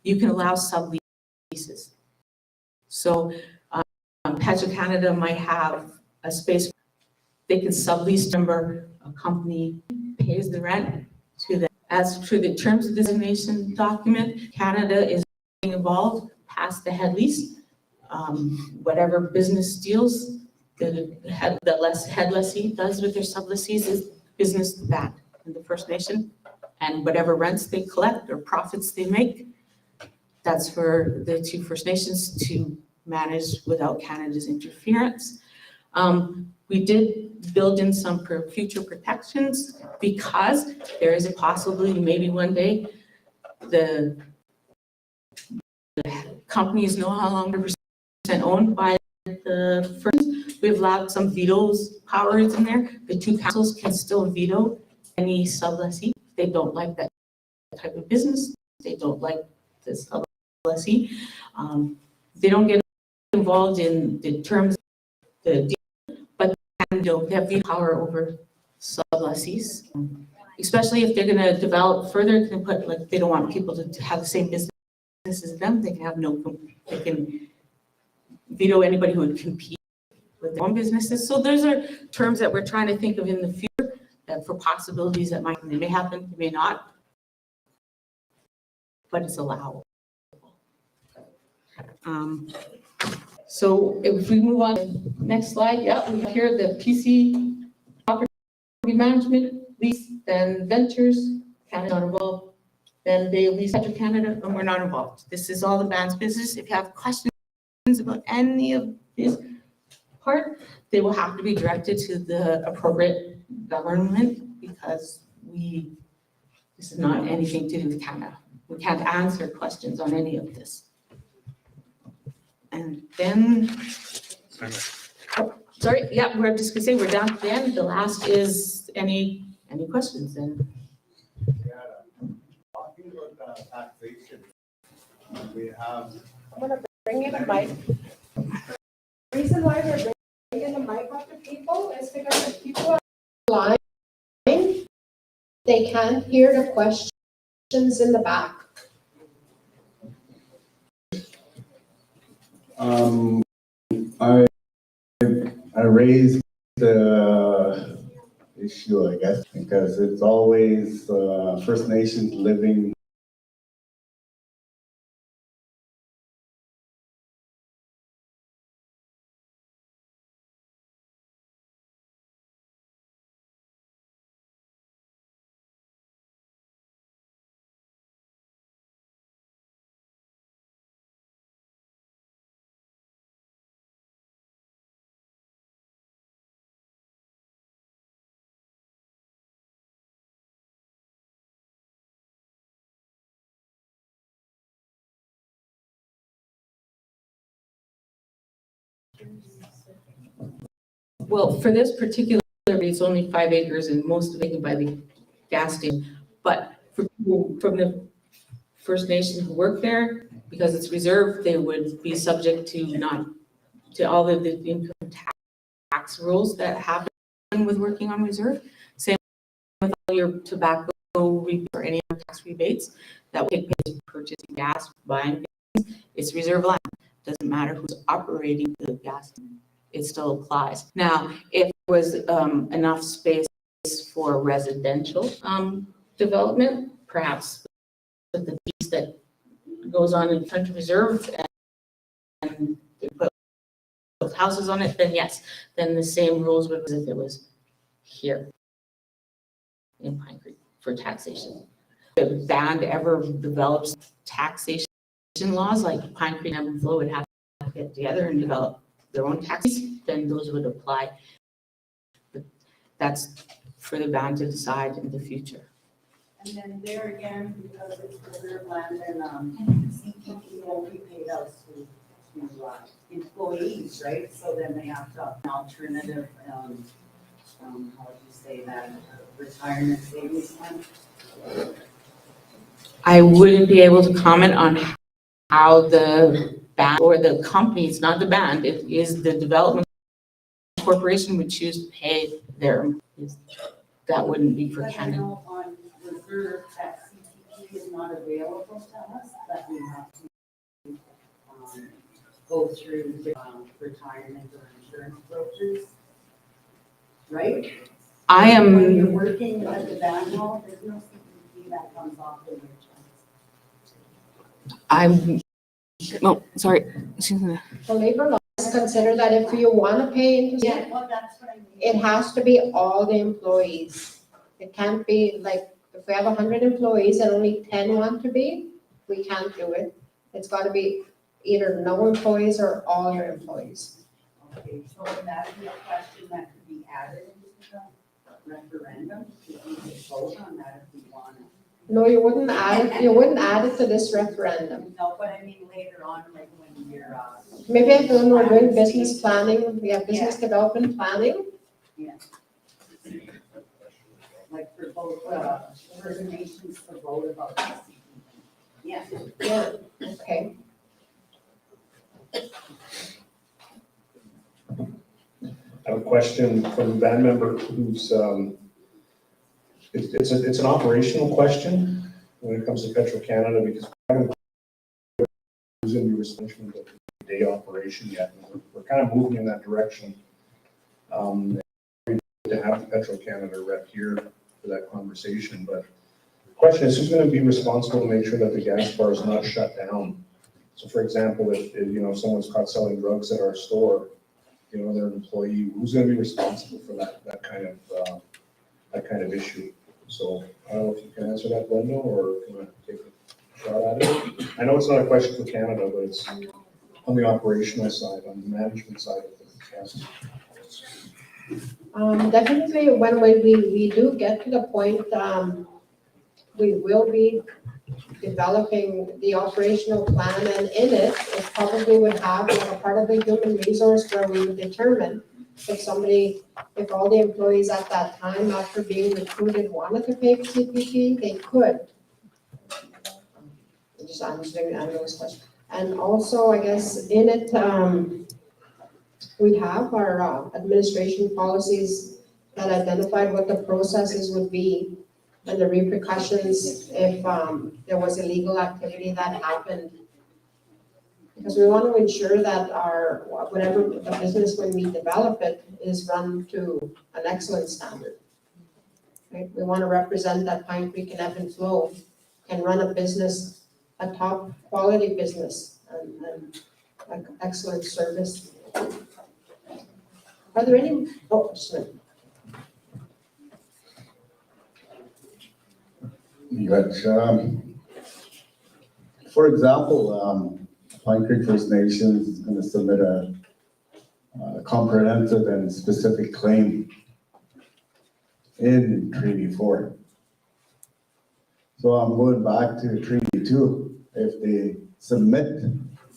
you can allow subleases. So Petro-Canada might have a space, they can sublease timber, a company pays the rent to them. As to the terms of designation document, Canada is involved past the head lease. Whatever business deals the head lessee does with their sublessees is business to that in the First Nation. And whatever rents they collect or profits they make, that's for the two First Nations to manage without Canada's interference. We did build in some future protections because there is a possibility, maybe one day, the company is no longer owned by the first. We've allowed some vetoes powers in there. The two councils can still veto any sublessee. They don't like that type of business. They don't like this sublessee. They don't get involved in the terms of the deal, but they have veto power over sublessees, especially if they're going to develop further. Can put like they don't want people to have the same business as them. They can have they can veto anybody who would compete with their own businesses. So those are terms that we're trying to think of in the future that for possibilities that they may happen, they may not, but it's allowable. So if we move on to the next slide, yeah, we have here the PC property management lease, then ventures, Canada not involved, then they lease Petro-Canada, and we're not involved. This is all the band's business. If you have questions about any of this part, they will have to be directed to the appropriate government because this is not anything to do with Canada. We can't answer questions on any of this. And then, sorry, yeah, we're just gonna say we're down to the end. The last is any questions then? Talking about taxation, we have. I'm gonna bring in a mic. The reason why we're bringing the mic up to people is because if people are online, they can't hear the questions in the back. I raised the issue, I guess, because it's always First Nations living Well, for this particular, it's only 5 acres and most of it by the gas station. But for people from the First Nations who work there, because it's reserved, they would be subject to all of the income tax rules that happen with working on reserve. Same with all your tobacco rebates or any other tax rebates that will take place purchasing gas, buying things. It's reserve land. Doesn't matter who's operating the gas, it still applies. Now, if there was enough space for residential development, perhaps with the piece that goes on in front of reserve and they put houses on it, then yes, then the same rules would as if it was here in Pine Creek for taxation. If the band ever develops taxation laws like Pine Creek and Flow would have to get together and develop their own taxes, then those would apply. But that's for the band to decide in the future. And then there again, because it's reserve land and CPP won't be paid out to employees, right? So then they have to have an alternative how would you say that, retirement savings fund? I wouldn't be able to comment on how the band or the company, it's not the band, it is the development corporation would choose to pay their employees. That wouldn't be for Because I Canada. know on reserve that CTP is not available to us, that we have to go through retirement or insurance brokers. Right? I When you're am, working at the band hall, there's no CTP that comes off the insurance. Oh, sorry. Excuse me. The labor laws consider that if you want to pay into it, Well, that's what I mean. it has to be all the employees. It can't be like, if we have 100 employees and only 10 want to be, we can't do it. It's got to be either no employees or all your employees. Okay, so would that be a question that could be added into the referendum? Could we just vote on that if we want it? No, you wouldn't add it to this referendum. No, but I mean later on, like when you're, Maybe when we're doing business planning, we have business development planning. like for both, First Nations to vote about the CTP. Yeah. Yeah, okay. I have a question from a band member who's, it's an operational question when it comes to Petro Canada, because we haven't who's going to be responsible for the day operation yet. And we're kind of moving in that direction. To have the Petro Canada rep here for that conversation, but the question is, who's going to be responsible to make sure that the gas bar is not shut down? So for example, if someone's caught selling drugs at our store, they're an employee, who's going to be responsible for that kind of issue? So I don't know if you can answer that, Glenda, or if you want to take a shot at it. I know it's not a question for Canada, but it's on the operational side, on the management side of things. Yes. Definitely when we do get to the point, we will be developing the operational plan, and in it probably would have like a part of the human resource where we would determine if all the employees at that time after being recruited wanted to pay CPP, they could. Just answering Andrew's question. And also, I guess in it, we have our administration policies that identified what the processes would be and the repercussions if there was illegal activity that happened. Because we want to ensure that whatever the business, when we develop it, is run to an excellent standard. Right? We want to represent that Pine Creek and Ebb and Flow can run a business, a top quality business, and like excellent service. Are there any, just a minute. For example, Pine Creek First Nations is going to submit a comprehensive and specific claim in Treaty 4. So I'm going back to Treaty 2. If they submit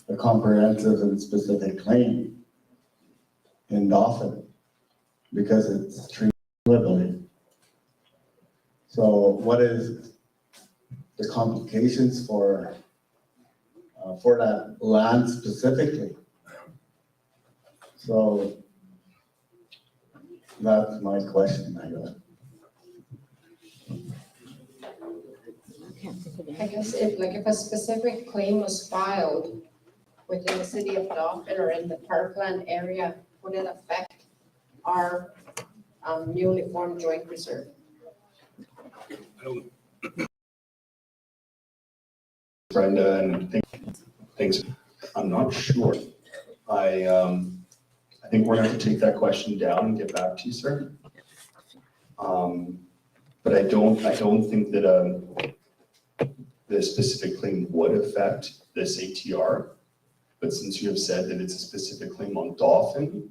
a comprehensive and specific claim in Dauphin, because it's treaty liberally. So what is the complications for that land specifically? So that's my question, I guess. I guess if a specific claim was filed within the city of Dauphin or in the parkland area, would it affect our newly formed joint reserve? Brenda, and thanks. I'm not sure. I think we're going to have to take that question down and get back to you, sir. But I don't think that the specific claim would affect this ATR. But since you have said that it's a specific claim on Dauphin,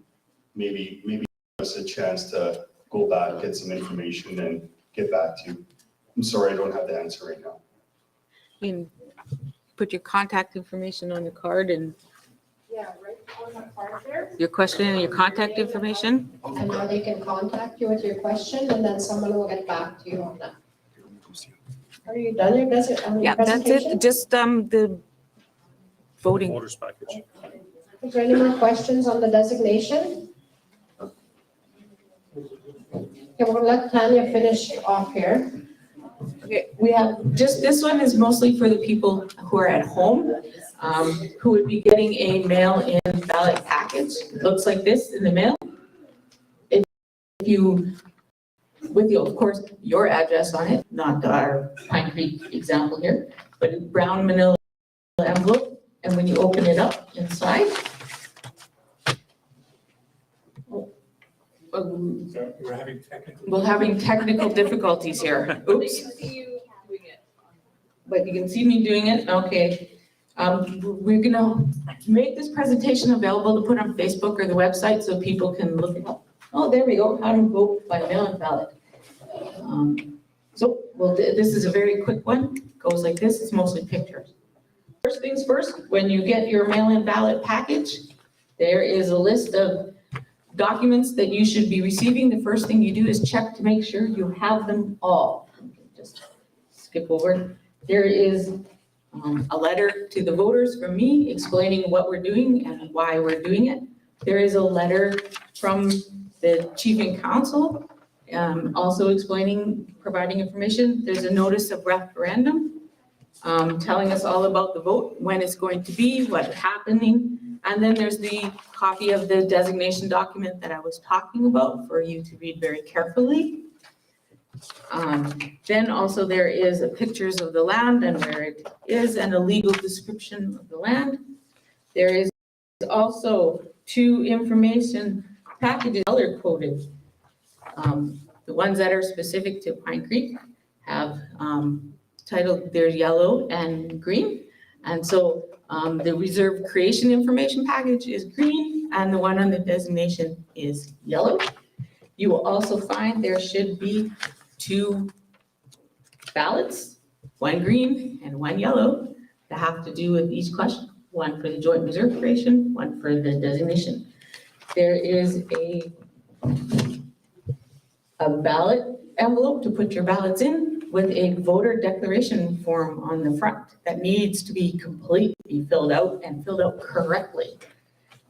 maybe give us a chance to go back, get some information, and get back to you. I'm sorry, I don't have the answer right now. You can put your contact information on the card and Yeah, right on the part there. Your question and your contact information? And now they can contact you with your question and then someone will get back to you on that. Are you done your Yeah, that's presentation? it. Just the voting. Voters package. Is there any more questions on the designation? Okay, we'll let Tanya finish off here. Okay, we have, just this one is mostly for the people who are at home, who would be getting a mail-in ballot package. It looks like this in the mail. If you, with you, of course, your address on it, not our Pine Creek example here, but a brown manila envelope, and when you open it up inside, we're having technical difficulties here. Oops. But you can see me doing it, okay. We're gonna make this presentation available to put on Facebook or the website so people can look it up. Oh, there we go, how to vote by mail-in ballot. This is a very quick one, goes like this, it's mostly pictures. First things first, when you get your mail-in ballot package, there is a list of documents that you should be receiving. The first thing you do is check to make sure you have them all. Just skip over. There is a letter to the voters from me explaining what we're doing and why we're doing it. There is a letter from the chief and council, also explaining, providing information. There's a notice of referendum, telling us all about the vote, when it's going to be, what's happening. And then there's the copy of the designation document that I was talking about for you to read very carefully. Then also there is pictures of the land and where it is and a legal description of the land. There is also 2 information packages color coded. The ones that are specific to Pine Creek have titled, they're yellow and green. And so the reserve creation information package is green and the one on the designation is yellow. You will also find there should be 2 ballots, one green and one yellow, that have to do with each question. One for the joint reserve creation, one for the designation. There is a ballot envelope to put your ballots in with a voter declaration form on the front that needs to be completely filled out and filled out correctly.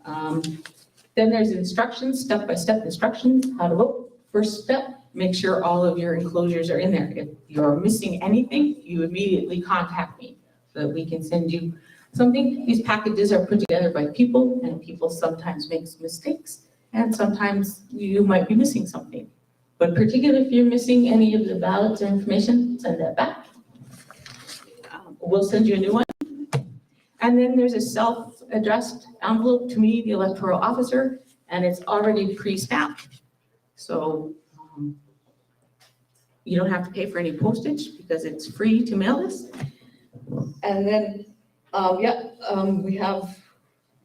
Then there's instructions, step-by-step instructions, how to vote. First step, make sure all of your enclosures are in there. If you're missing anything, you immediately contact me so that we can send you something. These packages are put together by people, and people sometimes make mistakes, and sometimes you might be missing something. But particularly if you're missing any of the ballots or information, send that back. We'll send you a new one. And then there's a self-addressed envelope to me, the electoral officer, and it's already pre-stamped. So you don't have to pay for any postage because it's free to mail this. And then, we have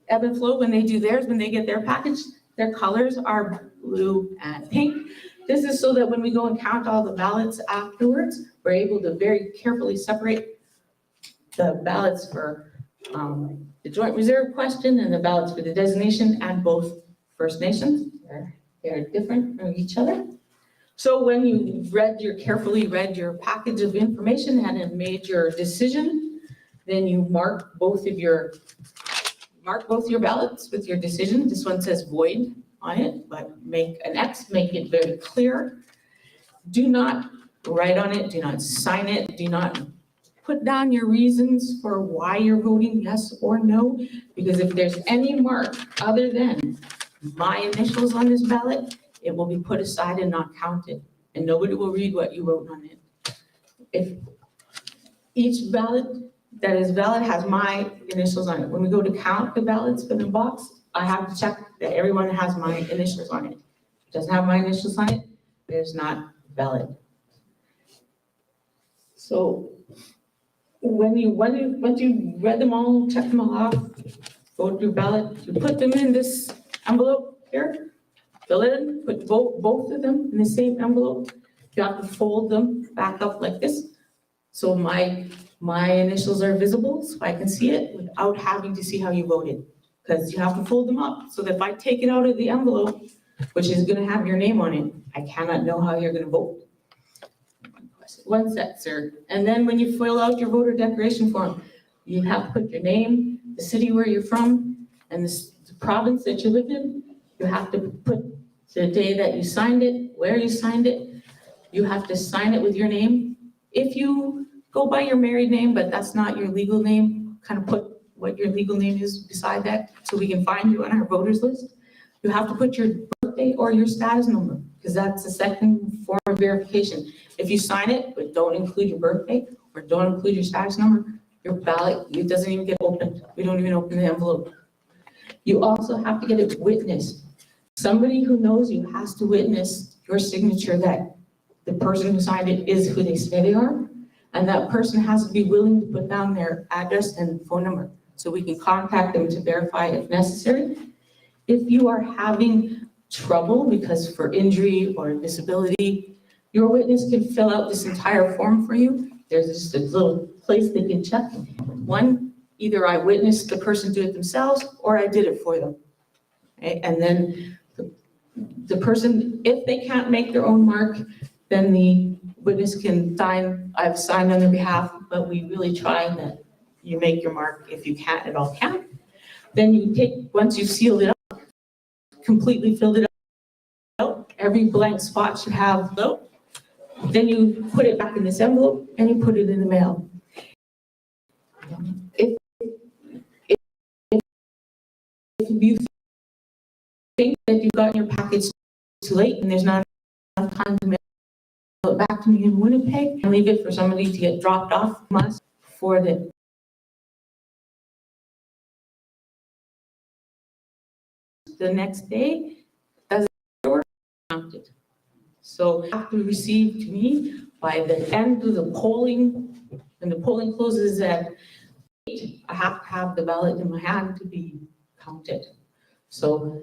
ebb and flow when they do theirs, when they get their package, their colors are blue and pink. This is so that when we go and count all the ballots afterwards, we're able to very carefully separate the ballots for the joint reserve question and the ballots for the designation and both First Nations. They're different from each other. So when you carefully read your package of information and have made your decision, then you mark both your ballots with your decision. This one says void on it, but make an X, make it very clear. Do not write on it, do not sign it, do not put down your reasons for why you're voting yes or no, because if there's any mark other than my initials on this ballot, it will be put aside and not counted, and nobody will read what you wrote on it. If each ballot that is valid has my initials on it, when we go to count the ballots for the box, I have to check that everyone has my initials on it. If it doesn't have my initials on it, it's not valid. So once you read them all, check them all off, go to your ballot, you put them in this envelope here, fill it in, put both of them in the same envelope. You have to fold them back up like this. So my initials are visible, so I can see it without having to see how you voted. because you have to fold them up. So that if I take it out of the envelope, which is gonna have your name on it, I cannot know how you're gonna vote. One set, sir. And then when you fill out your voter declaration form, you have to put your name, the city where you're from, and the province that you live in. You have to put the day that you signed it, where you signed it. You have to sign it with your name. If you go by your married name, but that's not your legal name, kind of put what your legal name is beside that so we can find you on our voters list. You have to put your birthday or your status number, because that's the second form of verification. If you sign it, but don't include your birthday or don't include your status number, your ballot, it doesn't even get opened. We don't even open the envelope. You also have to get it witnessed. Somebody who knows you has to witness your signature that the person who signed it is who they say they are. And that person has to be willing to put down their address and phone number so we can contact them to verify if necessary. If you are having trouble because for injury or disability, your witness can fill out this entire form for you. There's just a little place they can check. One, either I witnessed the person do it themselves or I did it for them. Okay? And then the person, if they can't make their own mark, then the witness can sign, I've signed on their behalf, but we really try that you make your mark if you can't at all count. Then you take, once you've sealed it up, completely filled it out, every blank spot should have vote. Then you put it back in this envelope and you put it in the mail. If you think that you've gotten your package too late and there's not enough time to mail it back to me in Winnipeg, and leave it for somebody to get dropped off, must for the next day, as it counted. So after received to me by the end of the polling, and the polling closes at 8, I have to have the ballot in my hand to be counted. So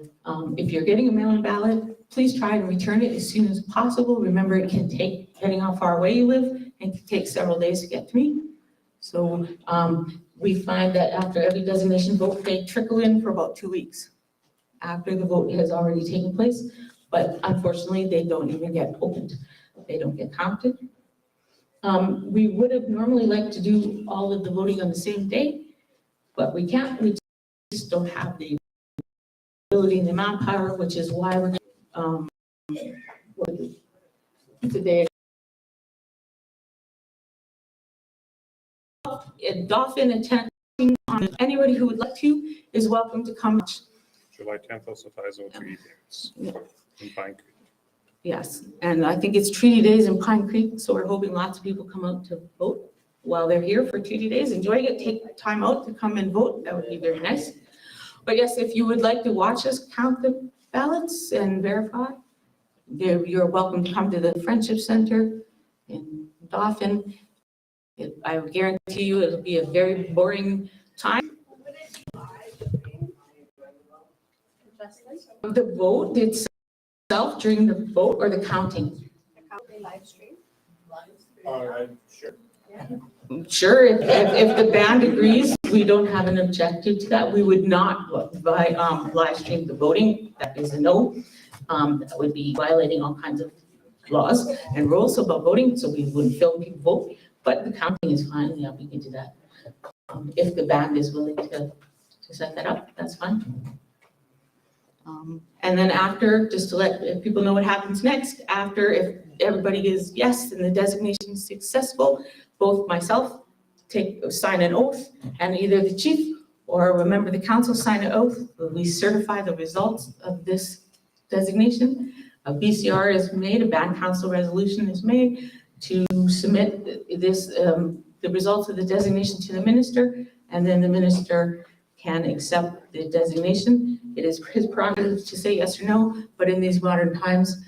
if you're getting a mail-in ballot, please try and return it as soon as possible. Remember, it can take, depending how far away you live, it can take several days to get to me. So we find that after every designation vote, they trickle in for about 2 weeks after the vote has already taken place. But unfortunately, they don't even get opened. They don't get counted. We would have normally liked to do all of the voting on the same day, but we can't. We just don't have the ability and the manpower, which is why we're today. Dauphin attending on anybody who would like to is welcome to come. July 10th also ties over Treaty Days in Pine Creek. Yes, and I think it's Treaty Days in Pine Creek, so we're hoping lots of people come out to vote while they're here for Treaty Days. Enjoy it, take time out to come and vote. That would be very nice. But yes, if you would like to watch us count the ballots and verify, you're welcome to come to the Friendship Center in Dauphin. I guarantee you it'll be a very boring time. The vote itself during the vote or the counting? Live stream. Sure. Sure, if the band agrees, we don't have an objective to that. We would not live stream the voting. That is a no. That would be violating all kinds of laws and rules about voting, so we wouldn't film people vote. But the counting is fine. Yeah, we can do that. If the band is willing to set that up, that's fine. And then after, just to let people know what happens next, after, if everybody is yes and the designation is successful, both myself sign an oath, and either the chief or a member of the council sign an oath. We certify the results of this designation. A BCR is made, a band council resolution is made to submit this, the results of the designation to the minister, and then the minister can accept the designation. It is his prerogative to say yes or no, but in these modern times,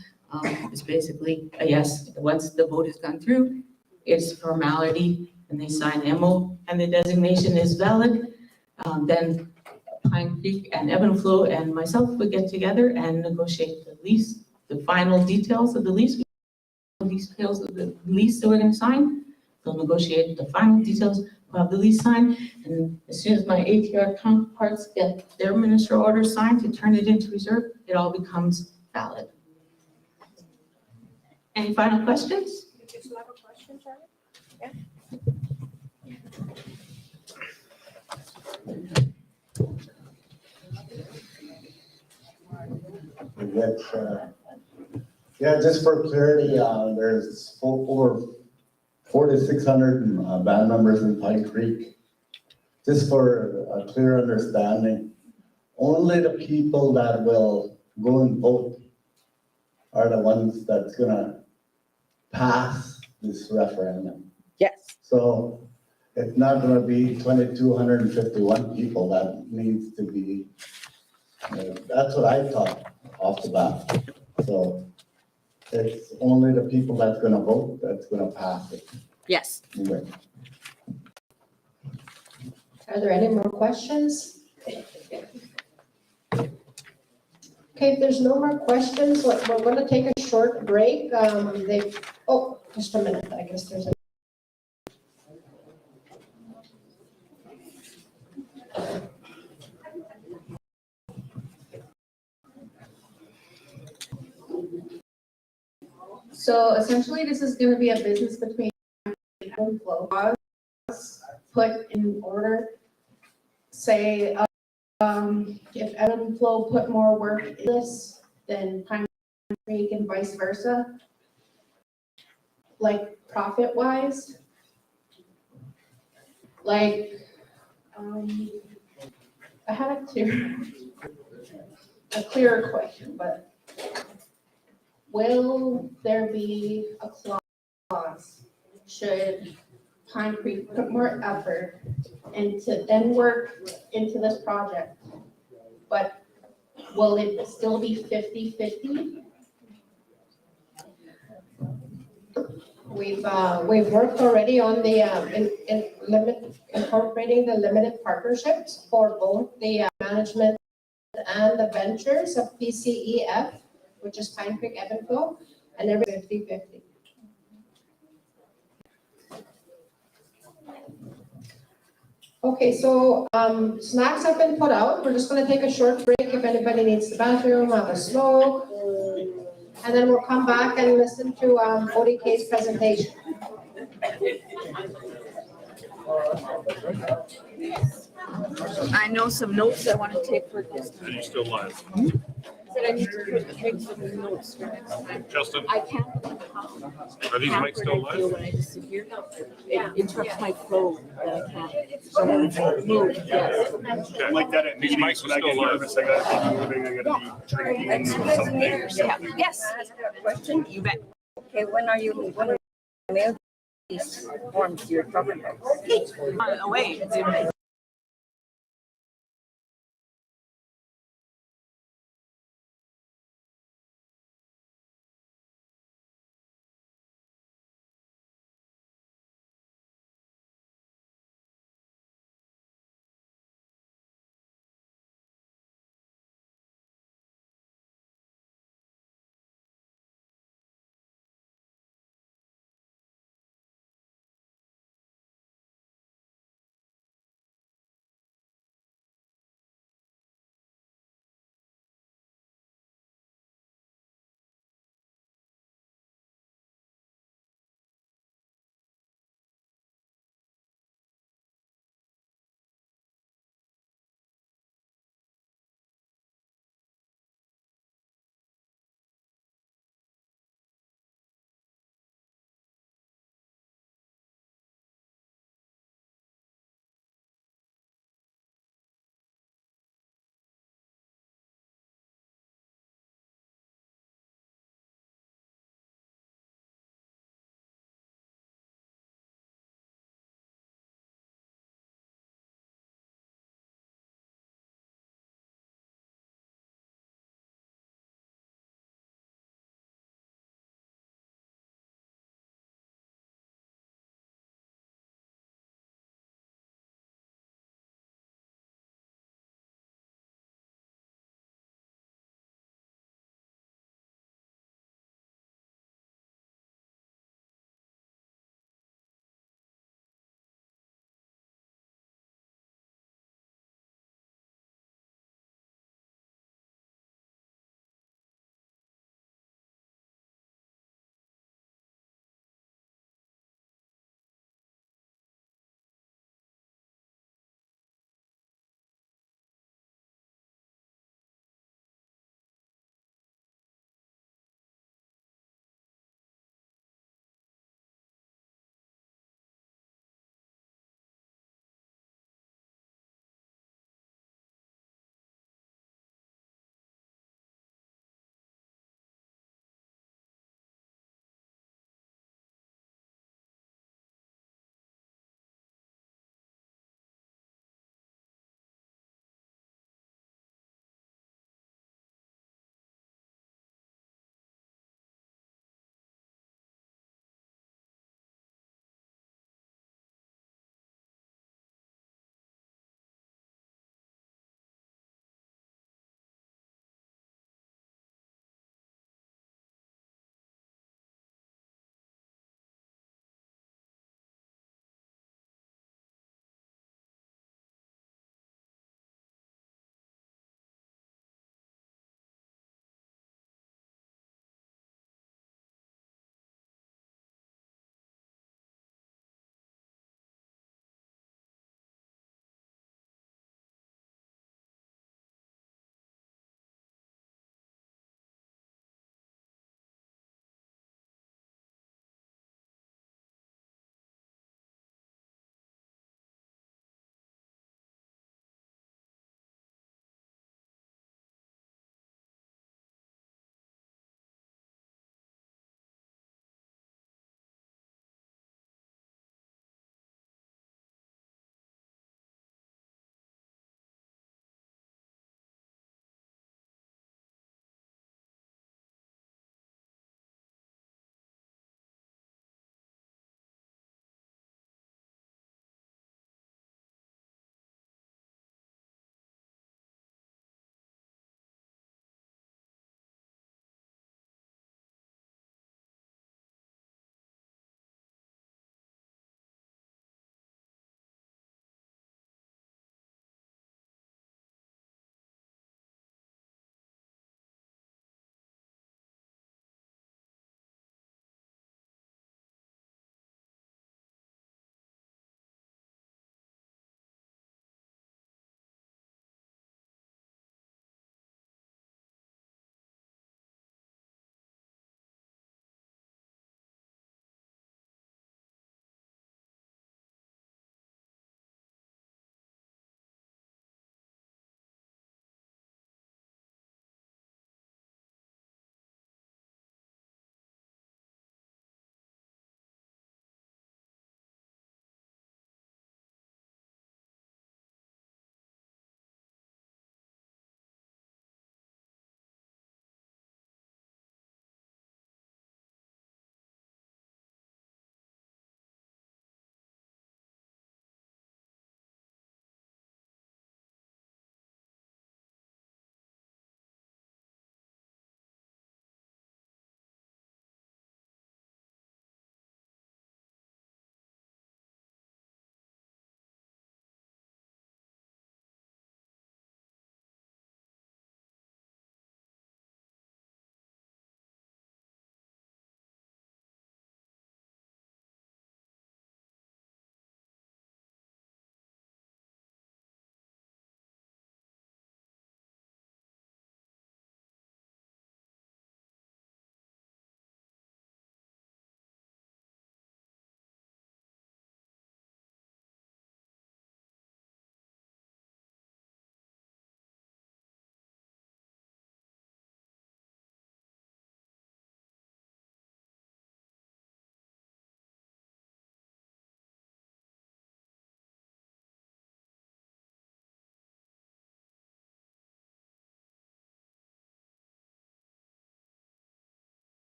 it's basically a yes. Once the vote has gone through, it's formality, and they sign MO, and the designation is valid. Then Pine Creek and Ebb and Flow and myself would get together and negotiate the lease, the final details of the lease. Details of the lease that we're going to sign. They'll negotiate the final details the lease signed. And as soon as my ATR counterparts get their ministerial order signed to turn it into reserve, it all becomes valid. Any final questions? Did you have a question, Charlie? Yeah, just for clarity, there's over 4,600 band members in Pine Creek. Just for a clear understanding, only the people that will go and vote are the ones that's gonna pass this referendum. Yes. So it's not gonna be 2,251 people that needs to be, that's what I thought off the bat. So it's only the people that's gonna vote that's gonna pass it. Yes. Anyway. Are there any more questions? Okay, if there's no more questions, we're gonna take a short break. Just a minute, I guess there's a. So essentially, this is gonna be a business between and flow laws put in order. Say, if ebb and flow put more work in this, then Pine Creek and vice versa. Like profit wise. Like, I had a clearer question, but will there be a clause should Pine Creek put more effort into then work into this project? But will it still be 50-50? We've worked already on the, incorporating the limited partnerships for both the management and the ventures of PCEF, which is Pine Creek Ebb and Flow, and every 50-50. Okay, so snacks have been put out. We're just gonna take a short break if anybody needs the bathroom, have a smoke. And then we'll come back and listen to ODK's presentation. I know some notes I want to take for this. Are you still live? Said I need to take some notes for next time. Justin, I can't. are these mics still live? When I just sit here, it interrupts my flow that I can't. So I'm gonna move, yes. Okay. Like that at These meetings, mics are when I still get live. nervous, I gotta be moving, I gotta be drinking something or something. Yes. Question, you bet. Okay, when are you mail these forms to your government? Away.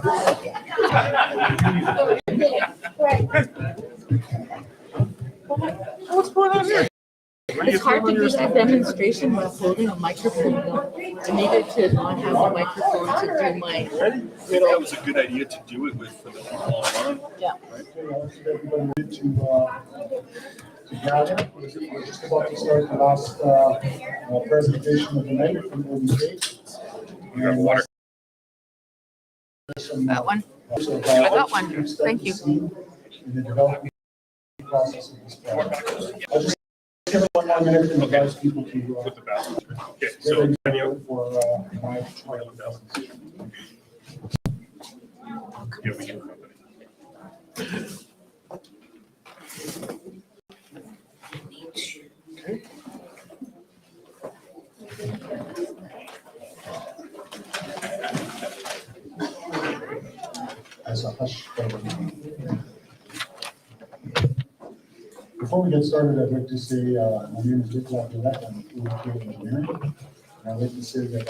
What's going on here? It's hard to do that demonstration while holding a microphone. Though. I needed to not have a microphone to do my That was a good idea to do it with for the people online. Yeah. Everybody need to gather. We're just about to start the last presentation of the night from Minegoziibe. Grab water. Got one. I got one. Thank you. In the development process of this project. I'll just give it 1 more minute and advise people to With the bathroom. Okay, get so ready Daniel, for my presentation. yeah, we can. Okay. As a hush. Before we get started, I'd like to say my name is Rick Laviolette. I'm a fluid field engineer. And I'd like to say that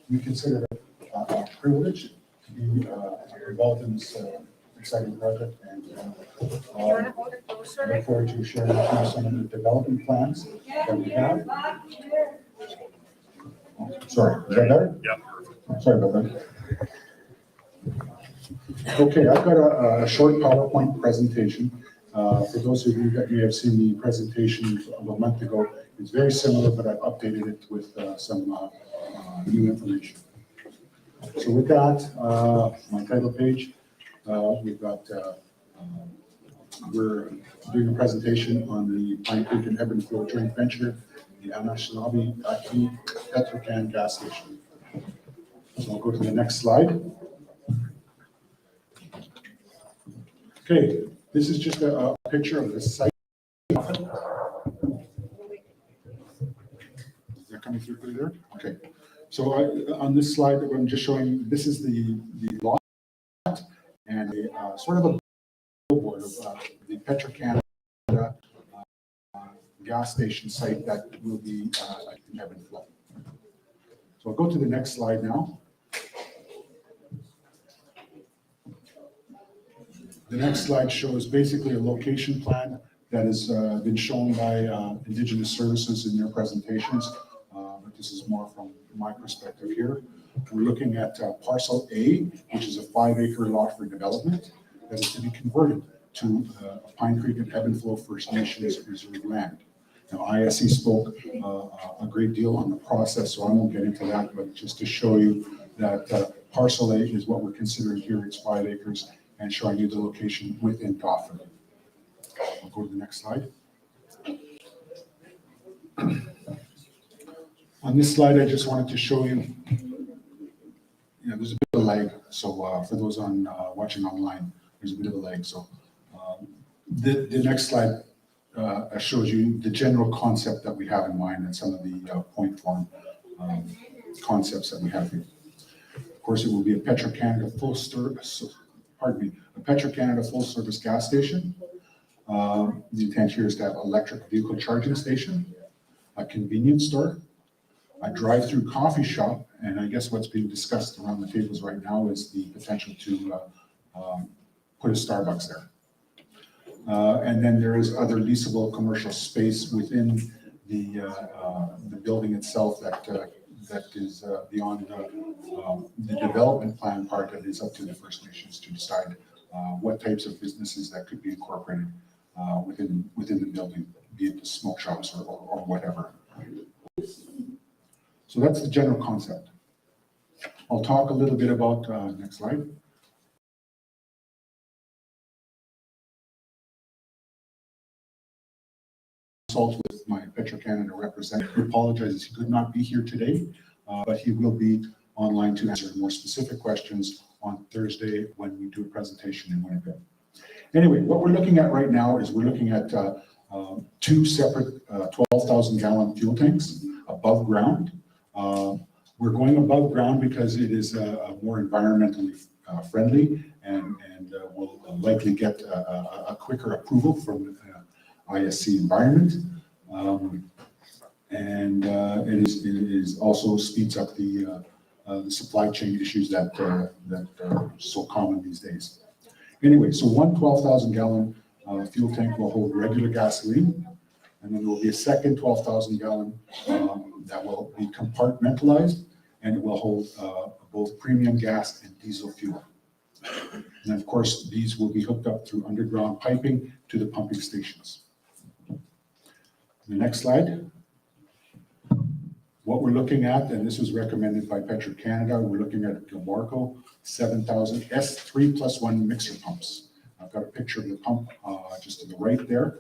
we consider it a privilege to be involved in this exciting project. And I look forward to sharing with you some of the development plans that we have. Sorry, is that better? Yeah. Sorry about that. Okay, I've got a short PowerPoint presentation. For those of you that may have seen the presentation of a month ago, it's very similar, but I've updated it with some new information. So with that, my title page, we've got, we're doing a presentation on the Pine Creek and Ebb and Flow joint venture, the Anishinabe Gas Station. So I'll go to the next slide. Okay, this is just a picture of the site. Is that coming through there? Okay. So on this slide that I'm just showing, this is the lot and a sort of a billboard of the Petro-Canada gas station site that will be in Ebb and Flow. So I'll go to the next slide now. The next slide shows basically a location plan that has been shown by Indigenous Services in their presentations. But this is more from my perspective here. We're looking at parcel A, which is a 5-acre lot for development that is to be converted to Pine Creek and Ebb and Flow First Nations reserve land. Now, ISE spoke a great deal on the process, so I won't get into that, but just to show you that parcel A is what we're considering here. It's 5 acres. And showing you the location within Dauphin. I'll go to the next slide. On this slide, I just wanted to show you, there's a bit of lag. So for those on watching online, there's a bit of a lag. So the next slide shows you the general concept that we have in mind and some of the point form concepts that we have here. Of course, it will be a Petro-Canada a Petro-Canada full-service gas station. The intent here is to have an electric vehicle charging station, a convenience store, a drive-through coffee shop, and I guess what's being discussed around the tables right now is the potential to put a Starbucks there. And then there is other leasable commercial space within the building itself that is beyond the development plan part that is up to the First Nations to decide what types of businesses that could be incorporated within the building, be it the smoke shops or whatever. So that's the general concept. I'll talk a little bit about, next slide. Consult with my Petro-Canada representative, who apologizes he could not be here today, but he will be online to answer more specific questions on Thursday when we do a presentation in Winnipeg. Anyway, what we're looking at right now is we're looking at 2 separate 12,000 gallon fuel tanks above ground. We're going above ground because it is more environmentally friendly and will likely get a quicker approval from ISC environment. And it is also speeds up the the supply chain issues that are so common these days. Anyway, so one 12,000 gallon fuel tank will hold regular gasoline, and then there will be a second 12,000 gallon that will be compartmentalized, and it will hold both premium gas and diesel fuel. And of course, these will be hooked up through underground piping to the pumping stations. The next slide. What we're looking at, and this was recommended by Petro-Canada, we're looking at Gilbarco 7,000 S3+1 mixer pumps. I've got a picture of the pump just to the right there.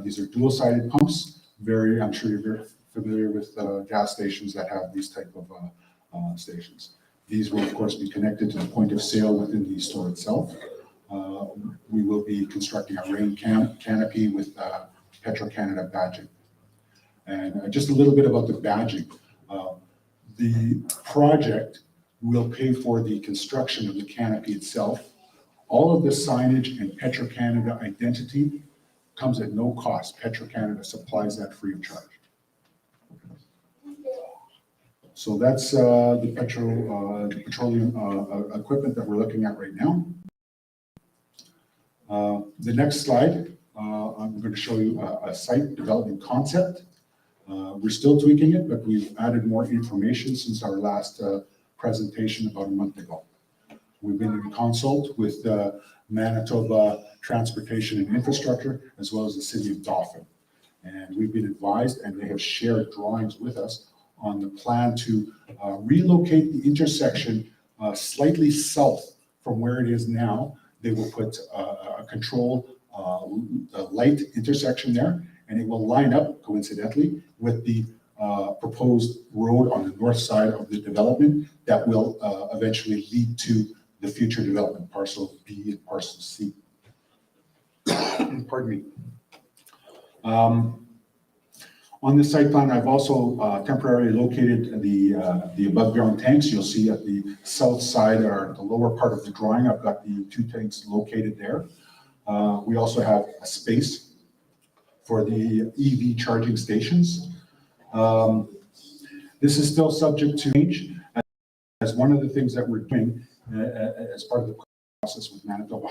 These are dual-sided pumps. I'm sure you're very familiar with gas stations that have these type of stations. These will, of course, be connected to the point of sale within the store itself. We will be constructing a rain canopy with Petro-Canada badging. And just a little bit about the badging. The project will pay for the construction of the canopy itself. All of the signage and Petro-Canada identity comes at no cost. Petro-Canada supplies that free of charge. So that's the petroleum equipment that we're looking at right now. The next slide, I'm going to show you a site development concept. We're still tweaking it, but we've added more information since our last presentation about a month ago. We've been in consult with Manitoba Transportation and Infrastructure, as well as the City of Dauphin. And we've been advised, and they have shared drawings with us on the plan to relocate the intersection slightly south from where it is now. They will put a control light intersection there, and it will line up, coincidentally, with the proposed road on the north side of the development that will eventually lead to the future development, parcel B and parcel C. Pardon me. On this site plan, I've also temporarily located the above ground tanks. You'll see at the south side or the lower part of the drawing, I've got the 2 tanks located there. We also have a space for the EV charging stations. This is still subject to change, as one of the things that we're doing as part of the process with Manitoba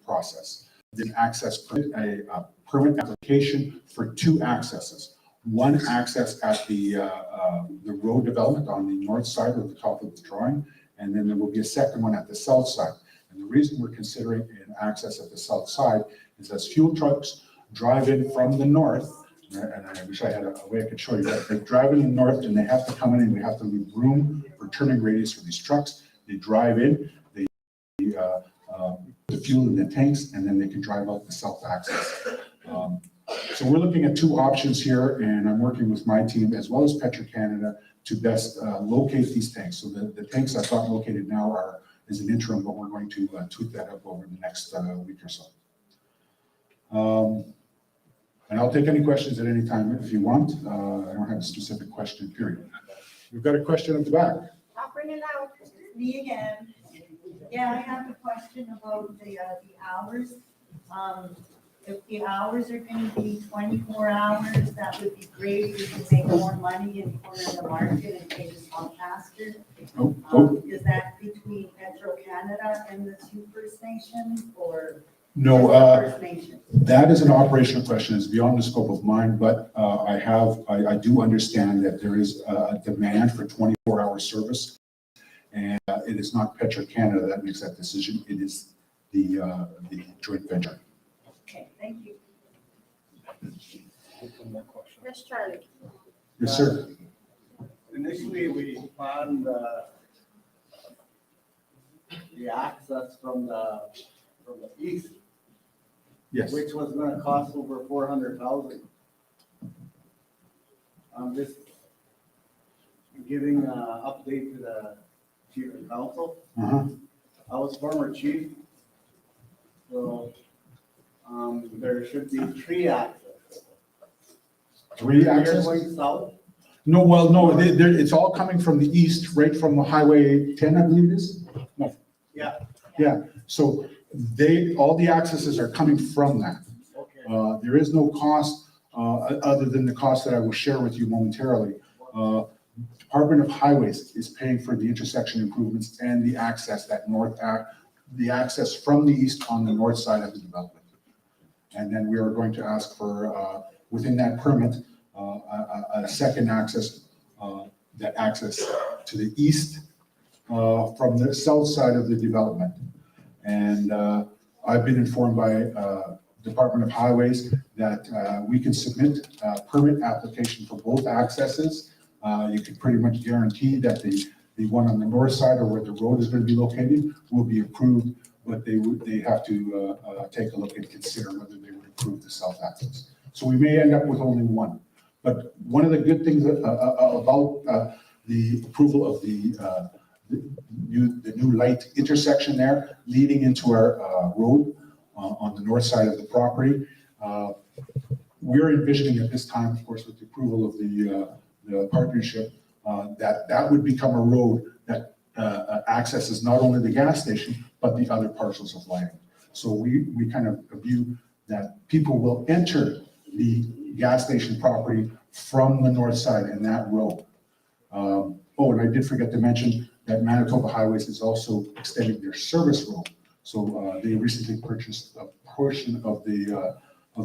process. An access permit, a permit application for 2 accesses. One access at the road development on the north side of the top of the drawing, and then there will be a second one at the south side. And the reason we're considering an access at the south side is as fuel trucks drive in from the north, and I wish I had a way I could show you that. They drive in the north and they have to come in, and we have to leave room for turning radius for these trucks. They drive in, they the fuel in the tanks, and then they can drive out the south access. So we're looking at 2 options here, and I'm working with my team as well as Petro-Canada to best locate these tanks. So the tanks I've got located now is an interim, but we're going to tweak that up over the next week or so. And I'll take any questions at any time if you want. I don't have a specific question, period. We've got a question at the back. I'll bring it out. Me again. Yeah, I have a question about the hours. If the hours are going to be 24 hours, that would be great. We can make more money and corner the market and pay this on faster. Is that between Petro-Canada and the 2 First Nations, or? No, First Nation? that is an operational question. It's beyond the scope of mine, but I do understand that there is a demand for 24-hour service, and it is not Petro-Canada that makes that decision. It is the joint venture. Okay, thank you. Yes, Charlie. Yes, sir. Initially, we planned the access from the east. Yes. Which was gonna cost over 400,000. I'm just giving an update to the chief and council. I was former chief, so there should be 3 access. 3 access? Going south. No, well, no, it's all coming from the east, right from the Highway 10, I believe it is? No. Yeah. Yeah, so all the accesses are coming from that. Okay. There is no cost, other than the cost that I will share with you momentarily, Department of Highways is paying for the intersection improvements and the access, the access from the east on the north side of the development. And then we are going to ask for, within that permit, a second access, that access to the east from the south side of the development. And I've been informed by Department of Highways that we can submit a permit application for both accesses. You can pretty much guarantee that the one on the north side, or where the road is going to be located, will be approved, but they have to take a look and consider whether they would approve the south access. So we may end up with only one. But one of the good things about the approval of the new light intersection there leading into our road on the north side of the property, we're envisioning at this time, of course, with the approval of the partnership, that would become a road that accesses not only the gas station, but the other parcels of land. So we kind of view that people will enter the gas station property from the north side in that road. Oh, and I did forget to mention that Manitoba Highways is also extending their service road. So they recently purchased a portion of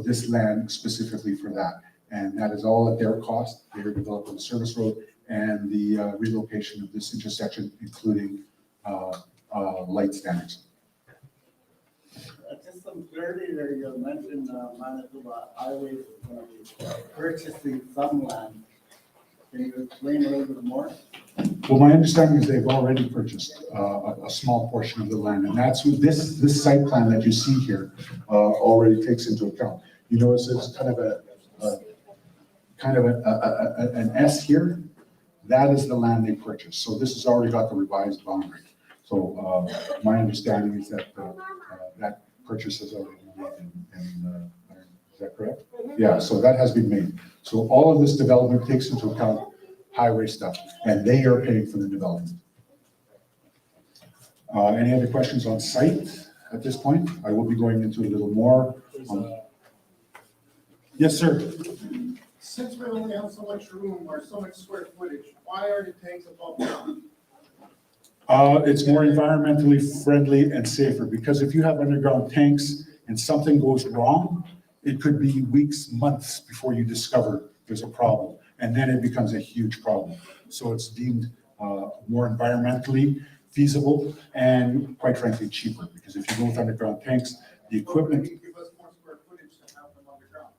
this land specifically for that. And that is all at their cost. They are developing the service road and the relocation of this intersection, including light standards. Just some clarity there, you mentioned Manitoba Highways is going to be purchasing some land. Can you explain a little bit more? Well, my understanding is they've already purchased a small portion of the land, and that's what this site plan that you see here already takes into account. You notice it's kind of an S here. That is the land they purchased. So this has already got the revised boundary. So my understanding is that that purchase has already been made. Is that correct? Yeah, so that has been made. So all of this development takes into account highway stuff, and they are paying for the development. Any other questions on site at this point? I will be going into a little more. Yes, sir. Since we only have so much room or so much square footage, why are the tanks above ground? It's more environmentally friendly and safer, because if you have underground tanks and something goes wrong, it could be weeks, months before you discover there's a problem, and then it becomes a huge problem. So it's deemed more environmentally feasible and, quite frankly, cheaper, because if you go with underground tanks, the equipment. Can you give us more square footage to have them underground?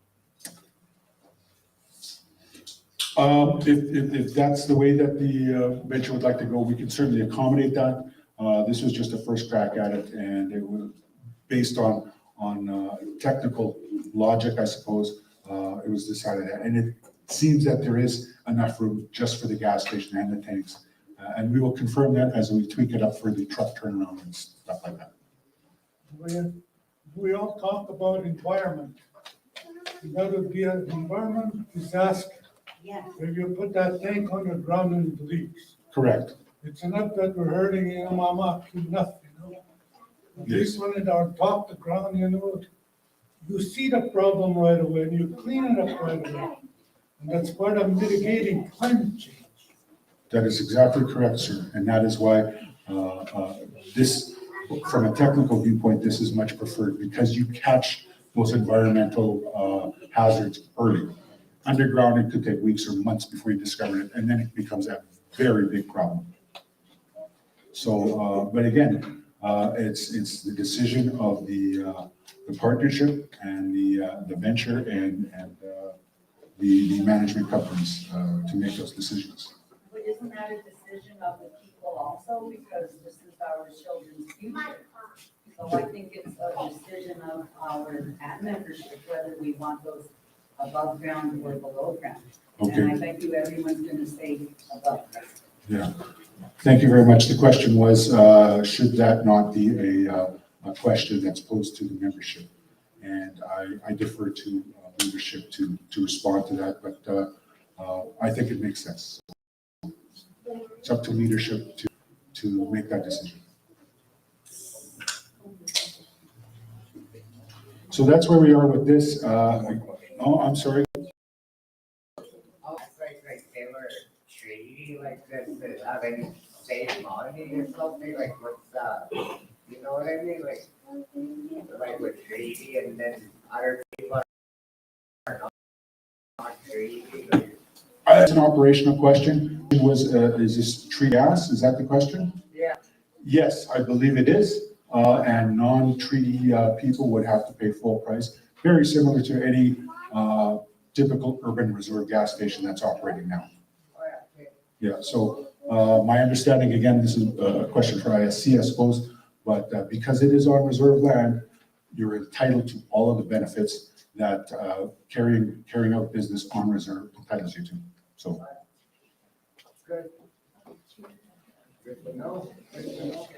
If that's the way that the venture would like to go, we can certainly accommodate that. This was just a first crack at it, and it was based on technical logic, I suppose. It was decided that, and it seems that there is enough room just for the gas station and the tanks. And we will confirm that as we tweak it up for the truck turnaround and stuff like that. We all talk about environment. That would be an environment disaster. Yes. If you put that tank underground and it leaks. Correct. It's enough that we're hurting, enough, At least when it are top the ground, you see the problem right away and you clean it up right away. And that's part of mitigating climate change. That is exactly correct, sir. And that is why this, from a technical viewpoint, this is much preferred, because you catch those environmental hazards early. Underground, it could take weeks or months before you discover it, and then it becomes a very big problem. So, but again, it's the decision of the partnership and the venture and the management companies to make those decisions. But isn't that a decision of the people also, because this is our children's future? So I think it's a decision of our membership, whether we want those above ground or below ground. Okay. And I bet you everyone's gonna say above ground. Yeah. Thank you very much. The question was, should that not be a question that's posed to the membership? And I defer to leadership to respond to that, but I think it makes sense. It's up to leadership to make that decision. So that's where we are with this. Oh, I'm sorry. Oh, right, they were or something, like what's, you know what I mean, like with shady and then other people are not shady. That's an operational question. It was, is this tree gas? Is that the question? Yeah. Yes, I believe it is. And non-treaty people would have to pay full price, very similar to any typical urban reserve gas station that's operating now. Yeah, so my understanding, again, this is a question for ISC, I suppose, but because it is on reserve land, you're entitled to all of the benefits that carrying out business on reserve entitles you to. So. Good. Good to know. Good to know.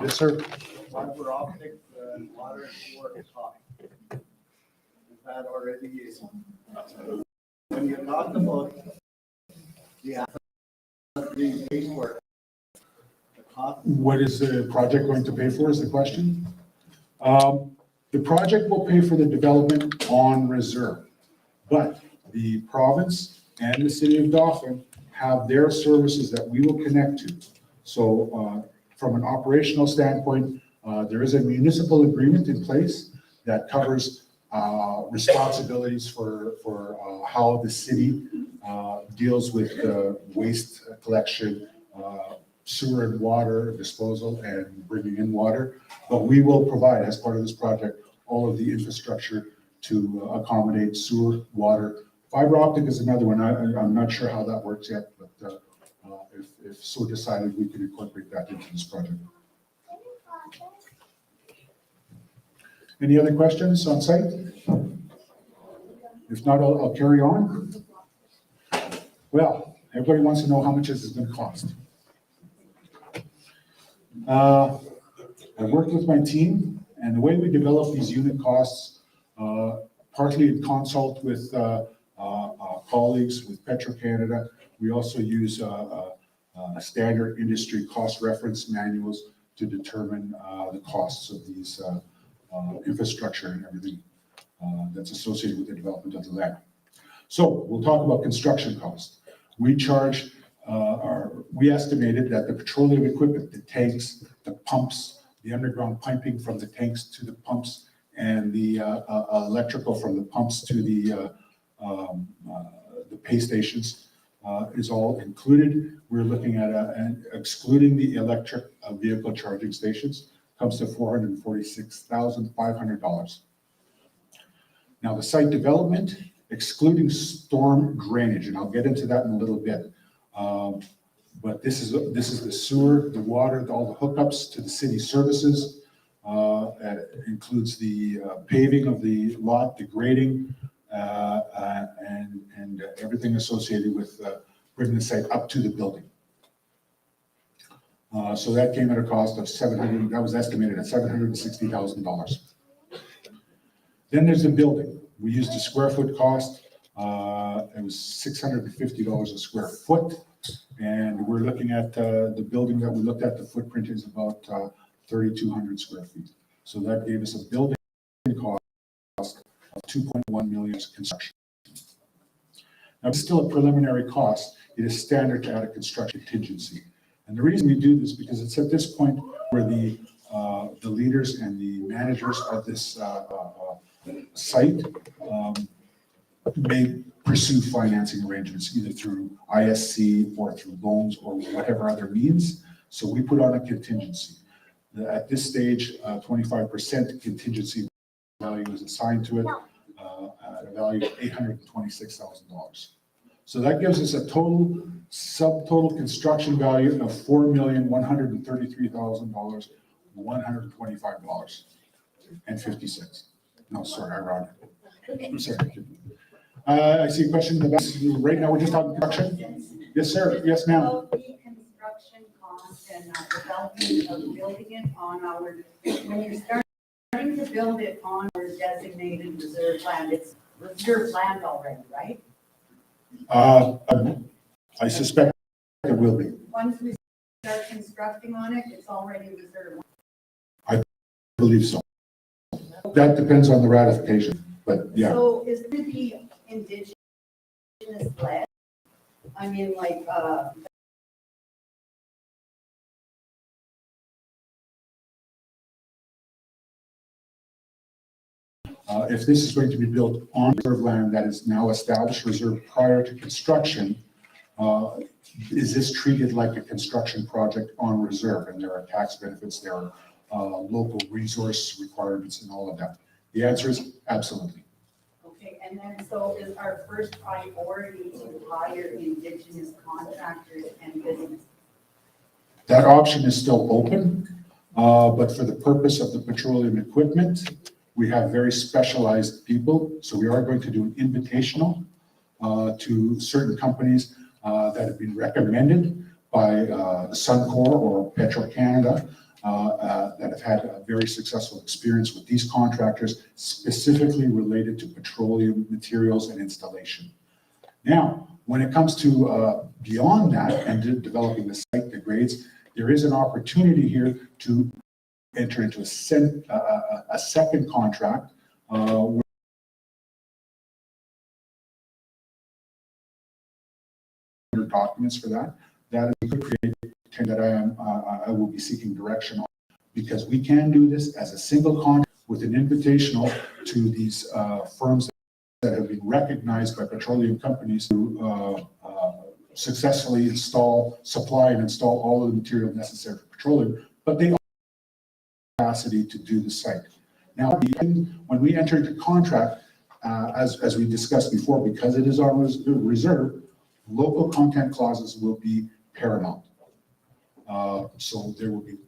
Yes, sir. Fiber optic and water and sewer is hot. That already is. When you talk about the base work, the cost. What is the project going to pay for is the question? The project will pay for the development on reserve, but the province and the city of Dauphin have their services that we will connect to. So from an operational standpoint, there is a municipal agreement in place that covers responsibilities for how the city deals with waste collection, sewer and water disposal, and bringing in water. But we will provide, as part of this project, all of the infrastructure to accommodate sewer, water. Fiber optic is another one. I'm not sure how that works yet, but if so decided, we can incorporate that into this project. Any other questions on site? If not, I'll carry on. Well, everybody wants to know how much this is going to cost. I worked with my team, and the way we develop these unit costs, partly in consult with colleagues with Petro-Canada, we also use standard industry cost reference manuals to determine the costs of these infrastructure and everything that's associated with the development of the land. So we'll talk about construction costs. We charge, we estimated that the petroleum equipment, the tanks, the pumps, the underground piping from the tanks to the pumps, and the electrical from the pumps to the pay stations is all included. We're looking at, and excluding the electric vehicle charging stations, comes to $446,500. Now the site development, excluding storm drainage, and I'll get into that in a little bit. But this is the sewer, the water, all the hookups to the city services. Includes the paving of the lot, the grading, and everything associated with bringing the site up to the building. So that came at a cost of that was estimated at $760,000. Then there's the building. We used a square foot cost. It was $650 a square foot. And we're looking at the building that we looked at, the footprint is about 3,200 square feet. So that gave us a building cost of $2.1 million construction. Now, it's still a preliminary cost. It is standard to add a construction contingency. And the reason we do this, because it's at this point where the leaders and the managers of this site may pursue financing arrangements, either through ISC or through loans or whatever other means. So we put on a contingency. At this stage, 25% contingency value is assigned to it at a value of $826,000. So that gives us a total subtotal construction value of $4,133,125.50. No, sorry, I rounded. I'm sorry. I see a question in the back. Right now, we're just talking construction. Yes, sir. Yes, ma'am. About the construction cost and development of building it on our, when you're starting to build it on our designated reserve land, it's reserve land already, right? I suspect it will be. Once we start constructing on it, it's already reserved. I believe so. That depends on the ratification, but yeah. So is it the indigenous led I mean, like, If this is going to be built on reserve land that is now established reserve prior to construction, is this treated like a construction project on reserve? And there are tax benefits, there are local resource requirements and all of that. The answer is absolutely. okay, and then so is our first priority to hire indigenous contractors and business? That option is still open, but for the purpose of the petroleum equipment, we have very specialized people. So we are going to do an invitational to certain companies that have been recommended by Suncor or Petro-Canada that have had a very successful experience with these contractors, specifically related to petroleum materials and installation. Now, when it comes to beyond that and developing the site, the grades, there is an opportunity here to enter into a second contract documents for that. That we could create, that I will be seeking direction on, because we can do this as a single contract with an invitational to these firms that have been recognized by petroleum companies to successfully supply and install all of the material necessary for petroleum, but they capacity to do the site. Now, when we enter into contract, as we discussed before, because it is our reserve, local content clauses will be paramount. So there will be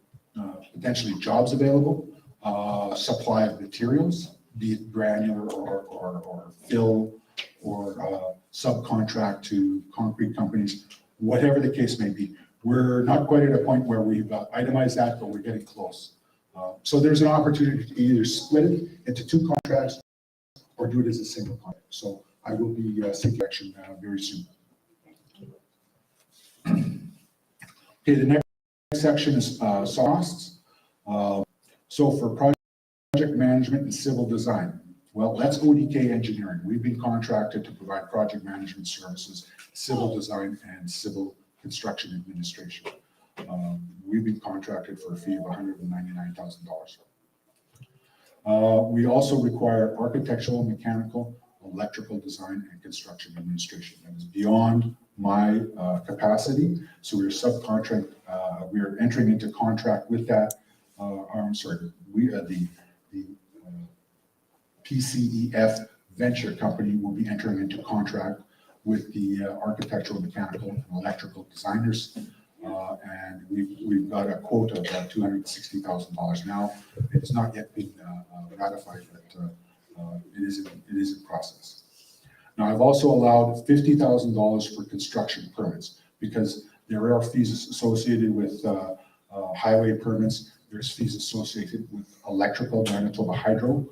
potentially jobs available, supply of materials, be it granular or fill or subcontract to concrete companies, whatever the case may be. We're not quite at a point where we've itemized that, but we're getting close. So there's an opportunity to either split it into two contracts or do it as a single contract. So I will be seeking action very soon. Okay, the next section is costs. So for project management and civil design, well, that's ODK Engineering. We've been contracted to provide project management services, civil design, and civil construction administration. We've been contracted for a fee of $199,000. We also require architectural, mechanical, electrical design, and construction administration. That is beyond my capacity. So we're we're entering into contract with that. The PCEF venture company will be entering into contract with the architectural, mechanical, and electrical designers. And we've got a quote of $260,000 now. It's not yet been ratified, but it is in process. Now, I've also allowed $50,000 for construction permits because there are fees associated with highway permits. There's fees associated with electrical, Manitoba Hydro,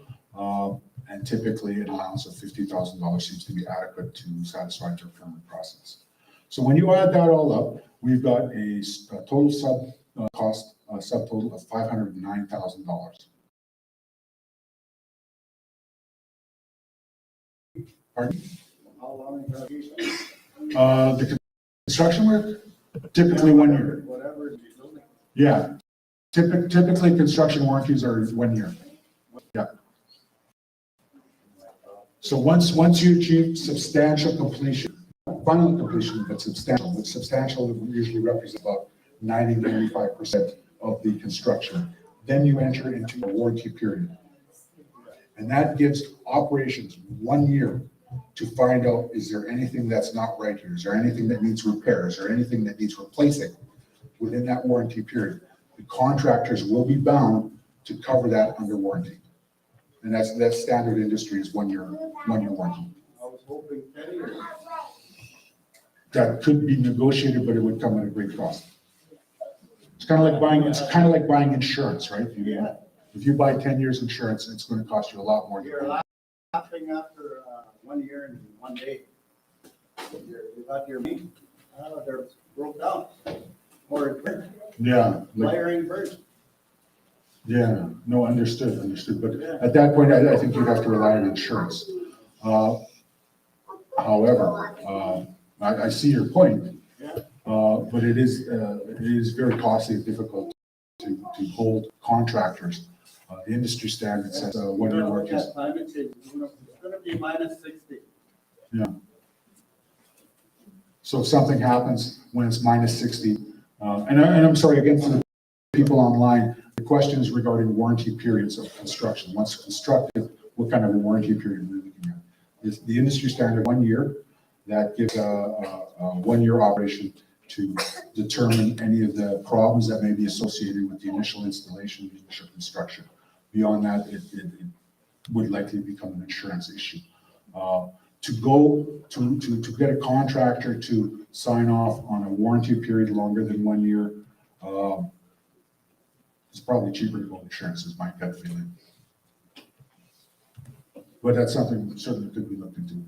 and typically an allowance of $50,000 seems to be adequate to satisfy their permit process. So when you add that all up, we've got a total subtotal of $509,000. Pardon? How long is The construction work, typically 1 year. whatever you're building? Yeah, typically construction warranties are 1 year. Yeah. So once you achieve substantial completion, not final completion, but substantial usually represents about 90-95% of the construction. Then you enter into a warranty period. And that gives operations 1 year to find out, is there anything that's not right here? Is there anything that needs repair? Is there anything that needs replacing within that warranty period? The contractors will be bound to cover that under warranty. And that's standard industry is 1 year warranty. I was hoping 10 years. That could be negotiated, but it would come at a great cost. It's kind of like buying insurance, right? If you buy 10 years insurance, it's going to cost you a lot more. You're laughing after 1 year and 1 day. You got your meat, they're broke down. Or it burned. Yeah. Wiring burned. Yeah, no, understood. But at that point, I think you'd have to rely on insurance. However, I see your point. Yeah. But it is very costly and difficult to hold contractors. The industry standard says one year work is. Climate change, it's gonna be -60. Yeah. So if something happens when it's -60, and I'm sorry, again, for the people online, the question is regarding warranty periods of construction. Once constructed, what kind of a warranty period are we looking at? Is the industry standard 1 year? That gives a 1 year operation to determine any of the problems that may be associated with the initial installation, the initial construction. Beyond that, it would likely become an insurance issue. To get a contractor to sign off on a warranty period longer than 1 year, it's probably cheaper to go insurance, is my gut feeling. But that's something certainly could be looked into.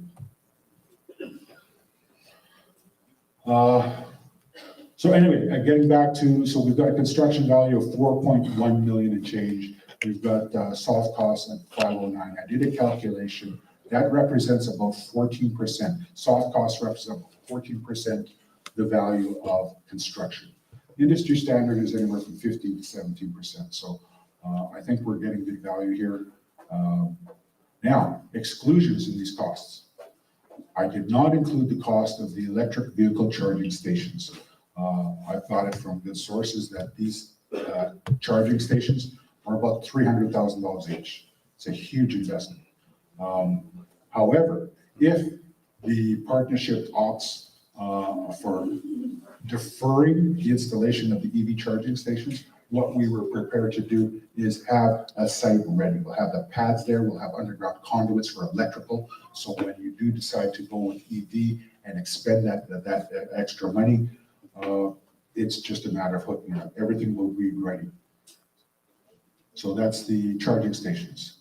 So anyway, getting back to, so we've got a construction value of 4.1 million and change. We've got soft costs at 509. I did a calculation. That represents about 14%. Soft costs represent about 14% the value of construction. Industry standard is anywhere from 15 to 17%. So I think we're getting good value here. Now, exclusions in these costs. I did not include the cost of the electric vehicle charging stations. I've got it from good sources that these charging stations are about $300,000 each. It's a huge investment. However, if the partnership opts for deferring the installation of the EV charging stations, what we were prepared to do is have a site ready. We'll have the pads there, we'll have underground conduits for electrical. So when you do decide to go with EV and expend that extra money, it's just a matter of hooking up. Everything will be ready. So that's the charging stations.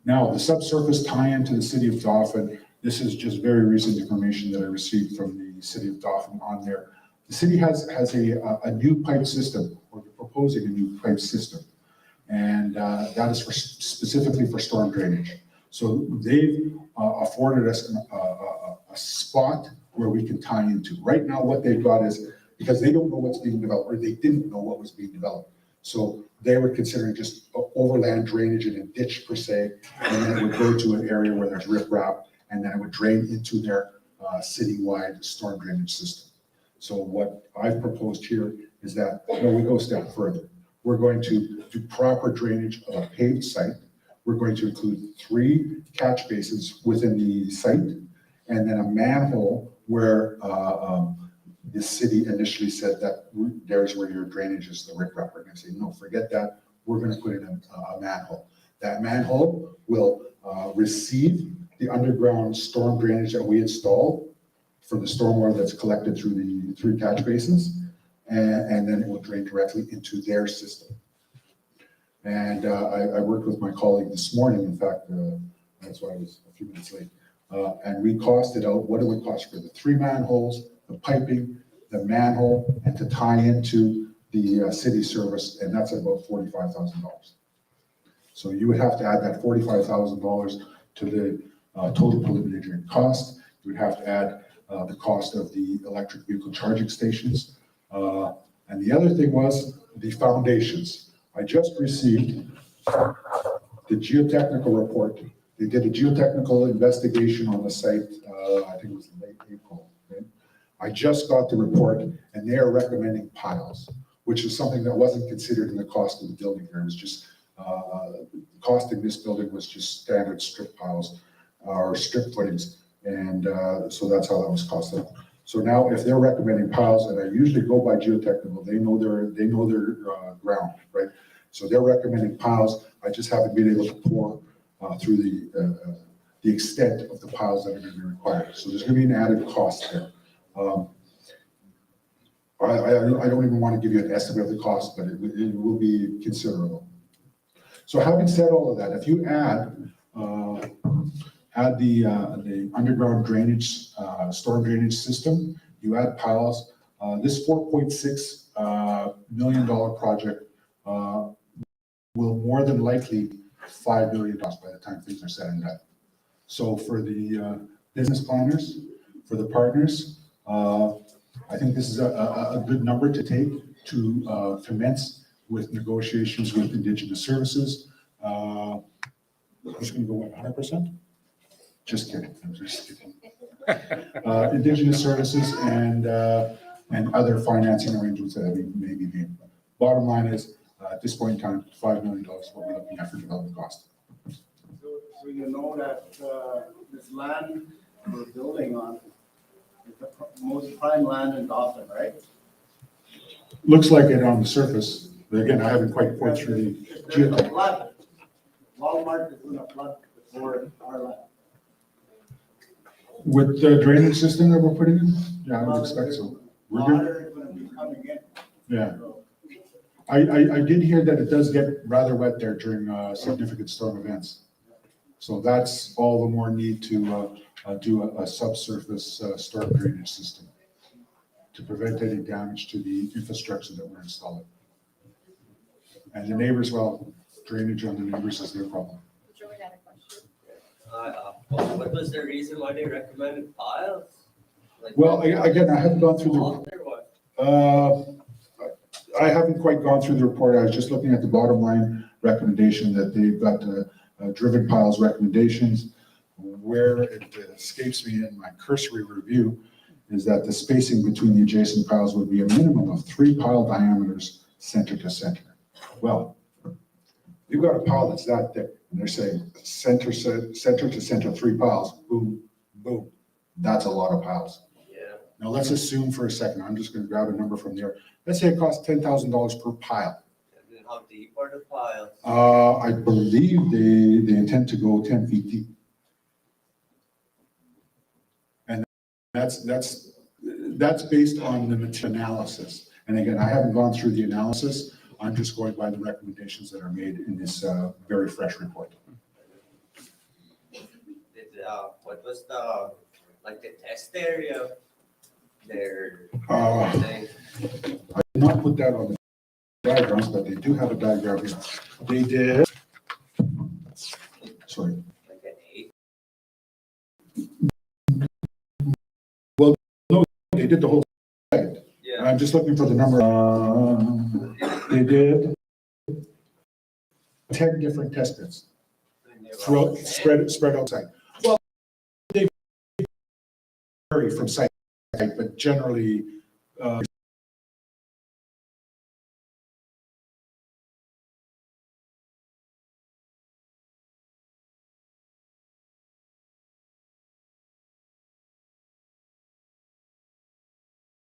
Now, the subsurface tie-in to the city of Dauphin, this is just very recent information that I received from the city of Dauphin on there. The city has a new pipe system, or they're proposing a new pipe system. And that is specifically for storm drainage. So they've afforded us a spot where we can tie into. Right now, what they've got is, because they don't know what's being developed, or they didn't know what was being developed. So they were considering just overland drainage in a ditch per se, and then it would go to an area where there's riprap, and then it would drain into their citywide storm drainage system. So what I've proposed here is that, we go a step further. We're going to do proper drainage of a paved site. We're going to include 3 catch basins within the site, and then a manhole where the city initially said that there's where your drainage is, the riprap. We're going to say, no, forget that. We're going to put in a manhole. That manhole will receive the underground storm drainage that we install for the stormwater that's collected through the 3 catch basins, and then it will drain directly into their system. And I worked with my colleague this morning, in fact, that's why I was a few minutes late, and we costed out what it would cost for the 3 manholes, the piping, the manhole, and to tie into the city service, and that's about $45,000. So you would have to add that $45,000 to the total preliminary cost. You would have to add the cost of the electric vehicle charging stations. And the other thing was the foundations. I just received the geotechnical report. They did a geotechnical investigation on the site, I think it was late April. Okay? I just got the report, and they are recommending piles, which is something that wasn't considered in the cost of the building here. It was just, costing this building was just standard strip piles or strip footings. And so that's how that was costed. So now if they're recommending piles, and I usually go by geotechnical, they know their ground, right? So they're recommending piles. I just haven't been able to pour through the extent of the piles that are going to be required. So there's going to be an added cost there. I don't even want to give you an estimate of the cost, but it will be considerable. So having said all of that, if you add the underground drainage, storm drainage system, you add piles, this $4.6 million project will more than likely $5 million by the time things are said and done. So for the business planners, for the partners, I think this is a good number to take to commence with negotiations with Indigenous services. Who's going to go with 100%? Just kidding. I'm just kidding. Indigenous services and other financing arrangements that may be made. Bottom line is, at this point in time, $5 million is what we're looking at for development cost. So you know that this land we're building on is the most prime land in Dawson, right? Looks like it on the surface, but again, I haven't quite worked through the If there's a geotech. flood, Walmart is gonna flood before our land. With the drainage system that we're putting in, yeah, I would expect so. We're good. Water is gonna be coming in. Yeah. I did hear that it does get rather wet there during significant storm events. So that's all the more need to do a subsurface storm drainage system to prevent any damage to the infrastructure that we're installing. And the neighbors, well, drainage on the neighbors is their problem. Joey had a question. What was the reason why they recommended piles? Like, Well, again, I haven't gone through all there was? I haven't quite gone through the report. I was just looking at the bottom line recommendation that they've got driven piles recommendations. Where it escapes me in my cursory review is that the spacing between the adjacent piles would be a minimum of 3 pile diameters center to center. Well, you've got a pile that's that thick, and they're saying center to center 3 piles, boom, boom. That's a lot of piles. Yeah. Now let's assume for a second, I'm just gonna grab a number from there. Let's say it costs $10,000 per pile. And then how deep are the piles? I believe they intend to go 10 feet deep. And that's based on the material analysis. And again, I haven't gone through the analysis. I'm just going by the recommendations that are made in this very fresh report. What was the test area there? I did not put that on the diagrams, but they do have a diagram here. They did, sorry. Like an 8? Well, no, they did the whole site. Yeah. I'm just looking for the number. They did 10 different test pits throughout, spread outside. Well, they vary from site to site, but generally,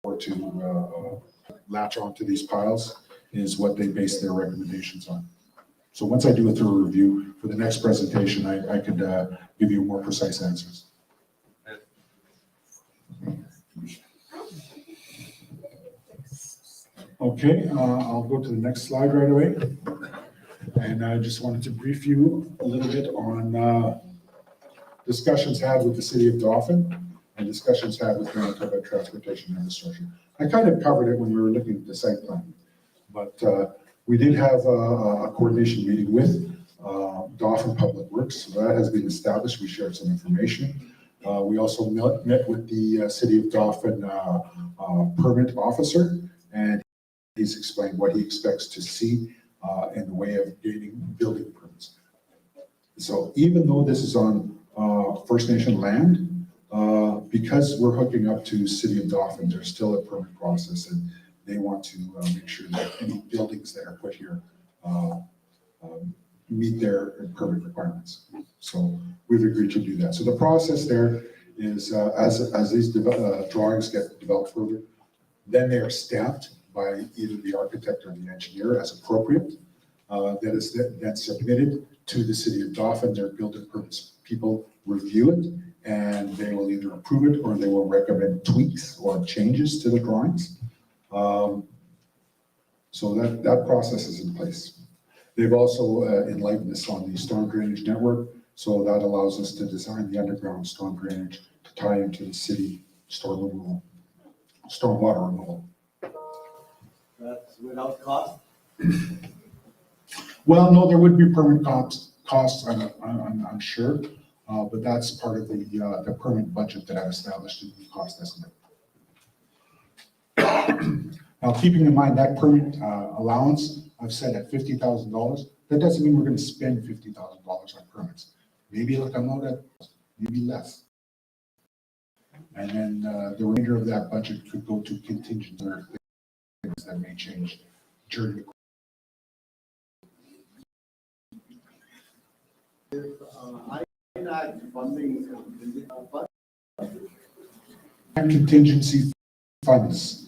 or to latch onto these piles is what they base their recommendations on. So once I do a thorough review for the next presentation, I could give you more precise answers. Okay, I'll go to the next slide right away. And I just wanted to brief you a little bit on discussions had with the city of Dauphin and discussions had with Manitoba Transportation Infrastructure. I kind of covered it when we were looking at the site plan, but we did have a coordination meeting with Dauphin Public Works. So that has been established. We shared some information. We also met with the city of Dauphin permit officer, and he's explained what he expects to see in the way of gaining building permits. So even though this is on First Nation land, because we're hooking up to City of Dauphin, there's still a permit process, and they want to make sure that any buildings that are put here meet their permit requirements. So we've agreed to do that. So the process there is as these drawings get developed further, then they are stamped by either the architect or the engineer as appropriate. That is then submitted to the City of Dauphin. Their building permits people review it, and they will either approve it or they will recommend tweaks or changes to the drawings. So that process is in place. They've also enlightened us on the storm drainage network, so that allows us to design the underground storm drainage to tie into the city stormwater removal. That's without cost? Well, no, there would be permit costs, I'm sure, but that's part of the permit budget that I've established in the cost estimate. Now, keeping in mind that permit allowance, I've set at $50,000, that doesn't mean we're gonna spend $50,000 on permits. Maybe it'll come out at, maybe less. And then the remainder of that budget could go to contingent or things that may change during the. Not funding Contingency funds.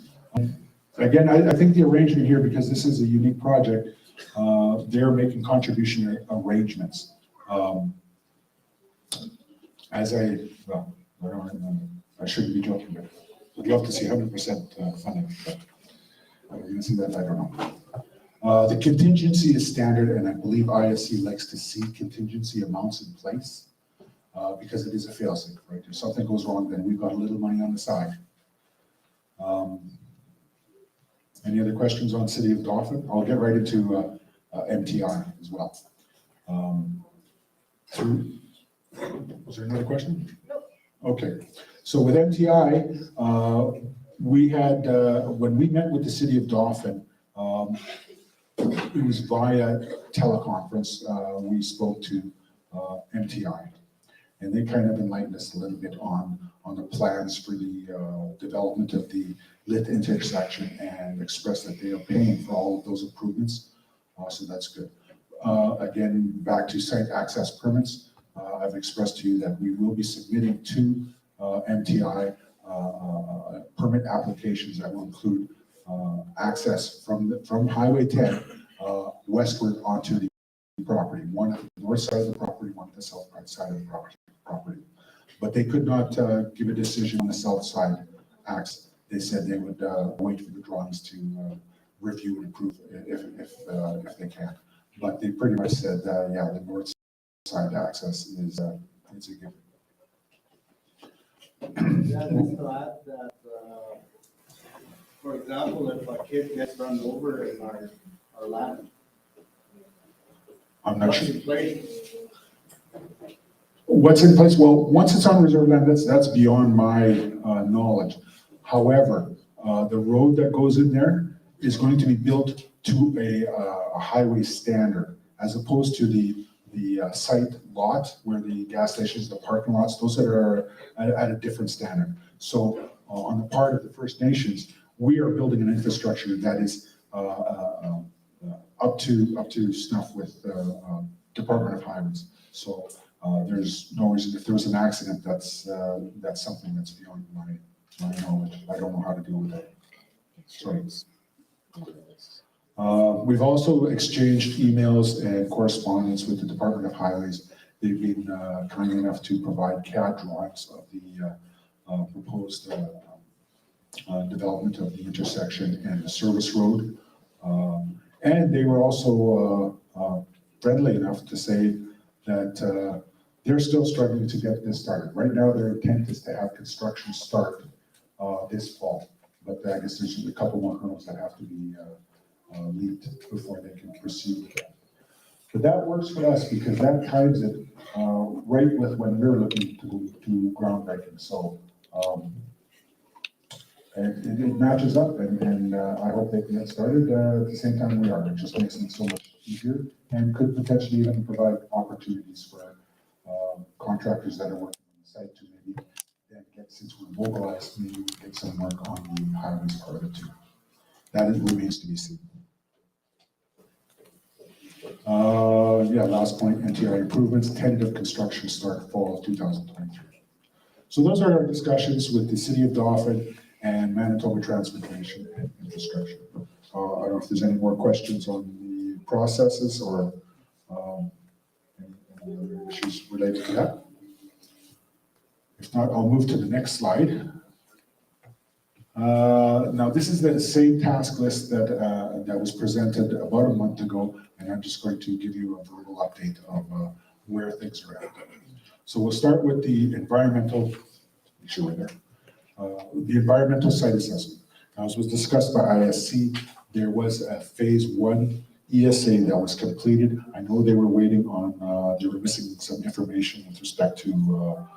Again, I think the arrangement here, because this is a unique project, they're making contribution arrangements. As well, I shouldn't be joking, but I'd love to see 100% funding. But are we gonna see that? I don't know. The contingency is standard, and I believe ISC likes to see contingency amounts in place because it is a fail-safe, right? If something goes wrong, then we've got a little money on the side. Any other questions on City of Dauphin? I'll get right into MTI as well. Was there another question? No. Okay, so with MTI, we had, when we met with the City of Dauphin, it was via teleconference, we spoke to MTI. And they kind of enlightened us a little bit on the plans for the development of the lit intersection and expressed that they are paying for all of those improvements. So that's good. Again, back to site access permits. I've expressed to you that we will be submitting to MTI permit applications that will include access from Highway 10 westward onto the property, one at the north side of the property, one at the south side of the property. But they could not give a decision on the south side access. They said they would wait for the drawings to review and approve if they can. But they pretty much said, yeah, the north side access is it's a given. Yeah, just to add that, for example, if a kid gets run over in our land. I'm not sure. What's in place? Well, once it's on reserve land, that's beyond my knowledge. However, the road that goes in there is going to be built to a highway standard, as opposed to the site lot where the gas stations, the parking lots, those that are at a different standard. So on the part of the First Nations, we are building an infrastructure that is up to snuff with Department of Highways. So there's no reason, if there was an accident, that's something that's beyond my knowledge. I don't know how to deal with that. Sorry. We've also exchanged emails and correspondence with the Department of Highways. They've been kind enough to provide CAD drawings of the proposed development of the intersection and the service road. And they were also friendly enough to say that they're still struggling to get this started. Right now, their intent is to have construction start this fall. But I guess there's a couple more hurdles that have to be leaped before they can proceed with that. But that works for us because that times it right with when we're looking to groundbreaking. So and it matches up, and I hope they can get started at the same time we are. It just makes it so much easier and could potentially even provide opportunities for contractors that are working on the site to maybe then get, since we're mobilized, maybe get some work on the highways part of it too. That remains to be seen. Yeah, last point, NTI improvements, tentative construction start fall of 2023. So those are our discussions with the City of Dauphin and Manitoba Transportation and Infrastructure. I don't know if there's any more questions on the processes or any other issues related to that. If not, I'll move to the next slide. Now, this is the same task list that was presented about a month ago, and I'm just going to give you a verbal update of where things are at. So we'll start with the environmental, make sure we're there. The environmental site assessment. Now, as was discussed by ISC, there was a phase 1 ESA that was completed. I know they were waiting on, they were missing some information with respect to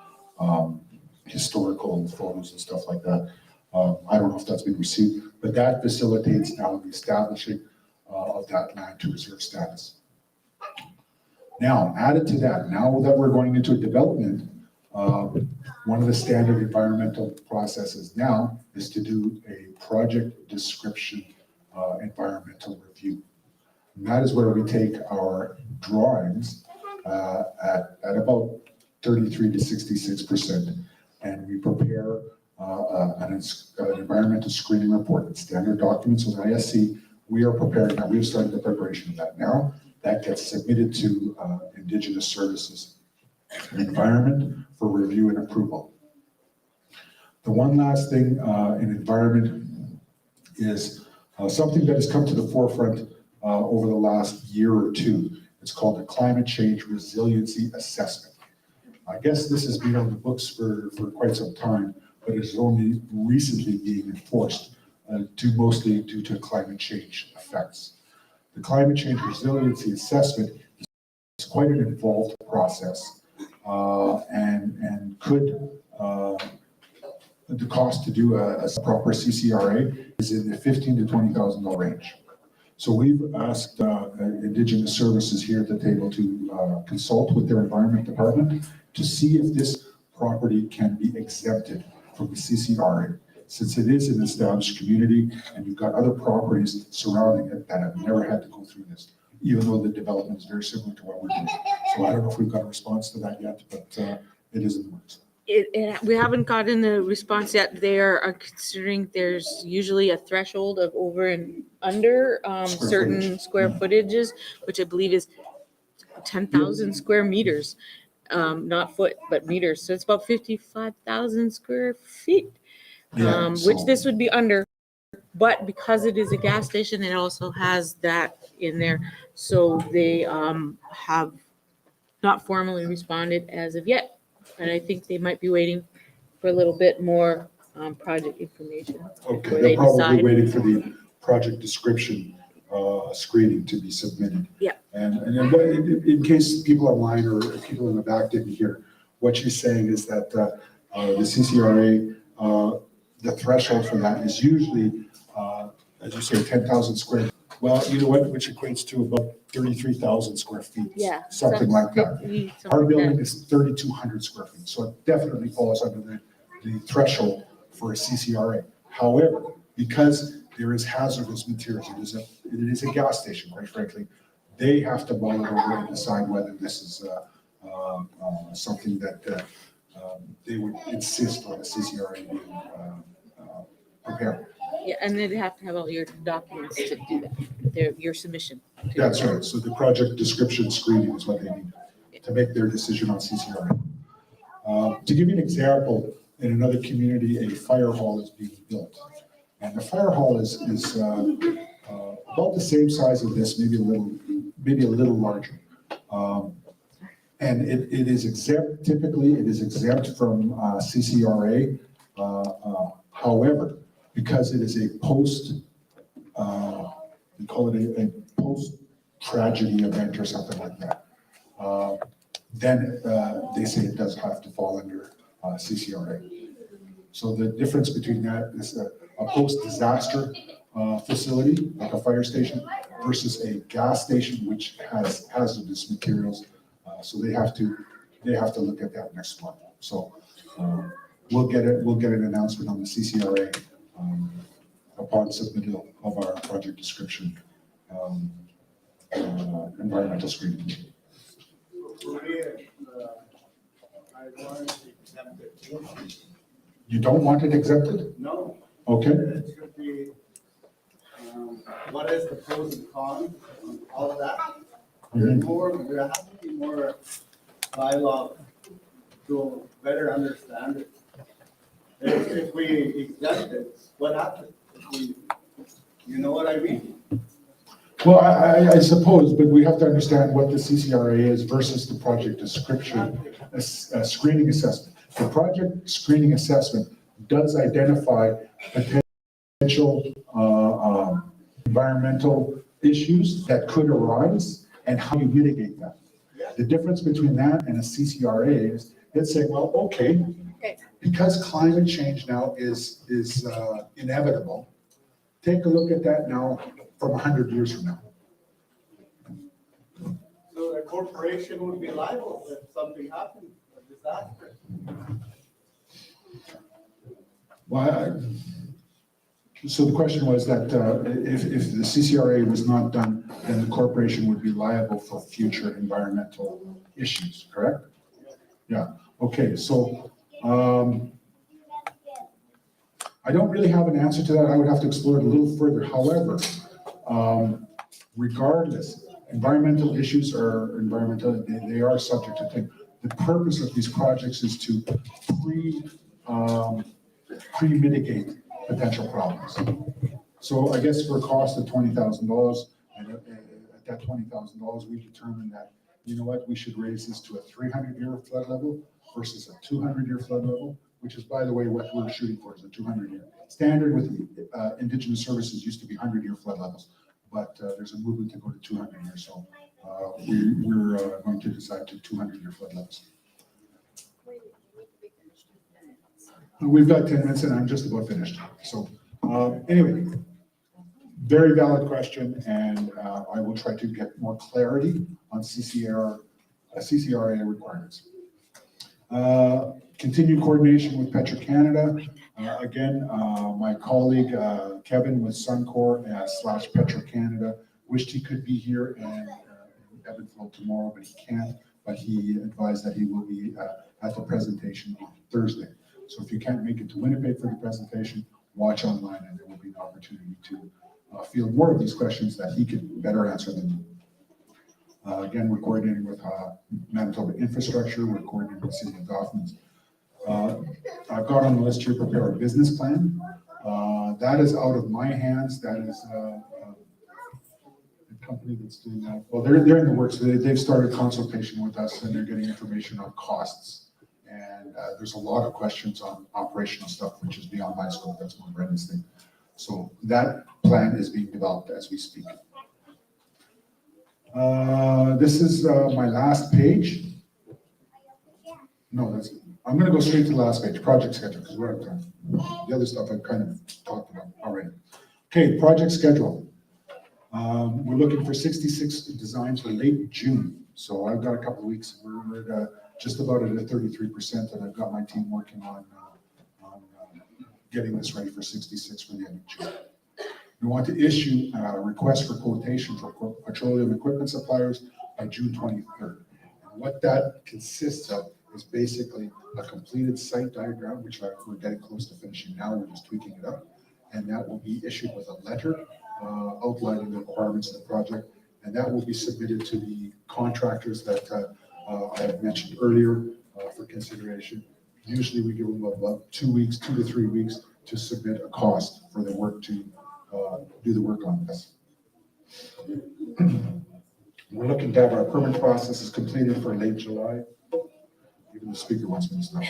historical photos and stuff like that. I don't know if that's been received, but that facilitates now the establishing of that land to reserve status. Now, added to that, now that we're going into a development, one of the standard environmental processes now is to do a project description environmental review. And that is where we take our drawings at about 33 to 66%, and we prepare an environmental screening report and standard documents with ISC. We are preparing now. We've started the preparation of that now. That gets submitted to Indigenous Services and Environment for review and approval. The one last thing in environment is something that has come to the forefront over the last year or two. It's called the Climate Change Resiliency Assessment. I guess this has been on the books for quite some time, but it is only recently being enforced, mostly due to climate change effects. The Climate Change Resiliency Assessment is quite an involved process, and could, the cost to do a proper CCRA is in the $15,000 to $20,000 range. So we've asked Indigenous Services here at the table to consult with their environment department to see if this property can be exempted from the CCRA, since it is an established community and you've got other properties surrounding it that have never had to go through this, even though the development is very similar to what we're doing. So I don't know if we've got a response to that yet, but it is in the works. We haven't gotten the response yet. They are considering there's usually a threshold of over and under certain square footages, which I believe is 10,000 square meters, not foot, but meters. So it's about 55,000 square feet, which this would be under. But because it is a gas station, it also has that in there. So they have not formally responded as of yet. And I think they might be waiting for a little bit more project information. Okay, they're probably waiting for the project description screening to be submitted. Yeah. And in case people online or people in the back didn't hear, what she's saying is that the CCRA, the threshold for that is usually, as you say, 10,000 square. Well, you know what, which equates to about 33,000 square feet. Yeah. Something like that. Our building is 3,200 square feet, so it definitely falls under the threshold for a CCRA. However, because there is hazardous materials, it is a gas station, quite frankly, they have to mull it over and decide whether this is something that they would insist on a CCRA being prepared. Yeah, and they'd have to have all your documents to do that, your submission. That's right. So the project description screening is what they need to make their decision on CCRA. To give you an example, in another community, a fire hall is being built. And the fire hall is about the same size as this, maybe a little larger. And it is exempt, typically it is exempt from CCRA. However, because it is a we call it a post-tragedy event or something like that, then they say it does have to fall under CCRA. So the difference between that is a post-disaster facility, like a fire station, versus a gas station, which has hazardous materials. So they have to look at that next month. So we'll get an announcement on the CCRA upon submittal of our project description environmental screening. You don't want it exempted? No. Okay. It should be, what is the pros and cons, all of that. There's more, there has to be more dialogue to better understand it. If we exempt it, what happens? You know what I mean? Well, I suppose, but we have to understand what the CCRA is versus the project description screening assessment. The project screening assessment does identify potential environmental issues that could arise and how you mitigate that. The difference between that and a CCRA is it's saying, well, okay, because climate change now is inevitable, take a look at that now from 100 years from now. So the corporation would be liable if something happened, a disaster. Well, so the question was that if the CCRA was not done, then the corporation would be liable for future environmental issues, correct? Yeah, okay, so I don't really have an answer to that. I would have to explore it a little further. However, regardless, environmental issues are environmental, they are subject to things. The purpose of these projects is to pre-mitigate potential problems. So I guess for a cost of $20,000, and at that $20,000, we determined that, you know what, we should raise this to a 300-year flood level versus a 200-year flood level, which is, by the way, what we're shooting for is a 200-year. Standard with Indigenous services used to be 100-year flood levels, but there's a movement to go to 200 years. So we're going to decide to 200-year flood levels. We've got 10 minutes and I'm just about finished. So anyway, very valid question, and I will try to get more clarity on CCRA requirements. Continued coordination with Petro-Canada. Again, my colleague Kevin with Suncor / Petro-Canada wished he could be here and Evansville tomorrow, but he can't. But he advised that he will be at the presentation on Thursday. So if you can't make it to Winnipeg for the presentation, watch online and there will be an opportunity to field more of these questions that he could better answer than you. Again, we're coordinating with Manitoba Infrastructure, we're coordinating with the City of Dauphin's. I've got on the list here, prepare a business plan. That is out of my hands. That is a company that's doing that. Well, they're in the works. They've started consultation with us and they're getting information on costs. And there's a lot of questions on operational stuff, which is beyond my scope. That's more Brendan's thing. So that plan is being developed as we speak. This is my last page. No, I'm going to go straight to the last page, project schedule, because we're out of time. The other stuff I've kind of talked about already. Okay, project schedule. We're looking for 66 designs for late June. So I've got a couple of weeks. We're just about at 33%, and I've got my team working on getting this ready for 66 for the end of June. We want to issue a request for quotation for petroleum equipment suppliers by June 23rd. And what that consists of is basically a completed site diagram, which we're getting close to finishing now. We're just tweaking it up. And that will be issued with a letter outlining the requirements of the project. And that will be submitted to the contractors that I had mentioned earlier for consideration. Usually we give them about 2 weeks, 2 to 3 weeks to submit a cost for the work to do the work on this. We're looking to have our permit processes completed for late July. Even the speaker wants me to stop.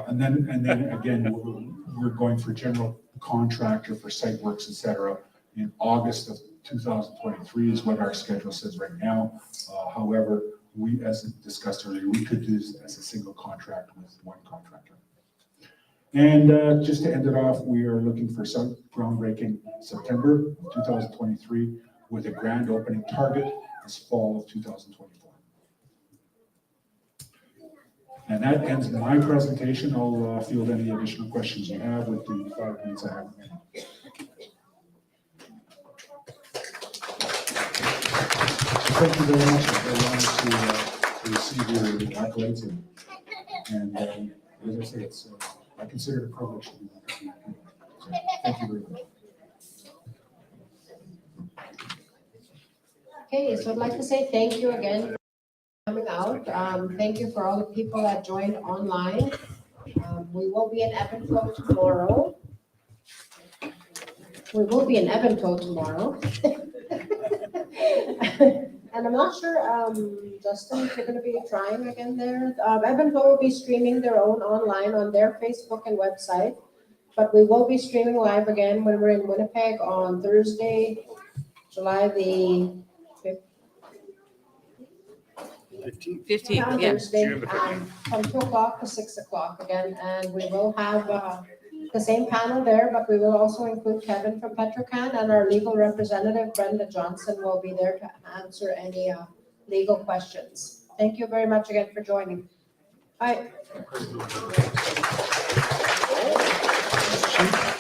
And then again, we're going for general contractor for site works, etc. in August of 2023 is what our schedule says right now. However, we, as discussed earlier, we could do this as a single contract with one contractor. And just to end it off, we are looking for some groundbreaking September of 2023 with a grand opening target this fall of 2024. And that ends my presentation. I'll field any additional questions you have with the 5 minutes I have remaining. Thank you very much. I wanted to receive your accolades and as I say, it's I consider it a privilege to be here. So, thank you very much. Okay, so I'd like to say thank you again for coming out. Thank you for all the people that joined online. We will be in Evansville tomorrow. And I'm not sure, Justin, if you're going to be trying again there. Evansville will be streaming their own online on their Facebook and website. But we will be streaming live again when we're in Winnipeg on Thursday, July the 5th. 15th, on yeah. Thursday, June the 15th. from 2 o'clock to 6 o'clock again, and we will have, the same panel there, but we will also include Kevin from Petrocan, and our legal representative, Brenda Johnson, will be there to answer any, legal questions. Thank you very much again for joining. Bye. Chief,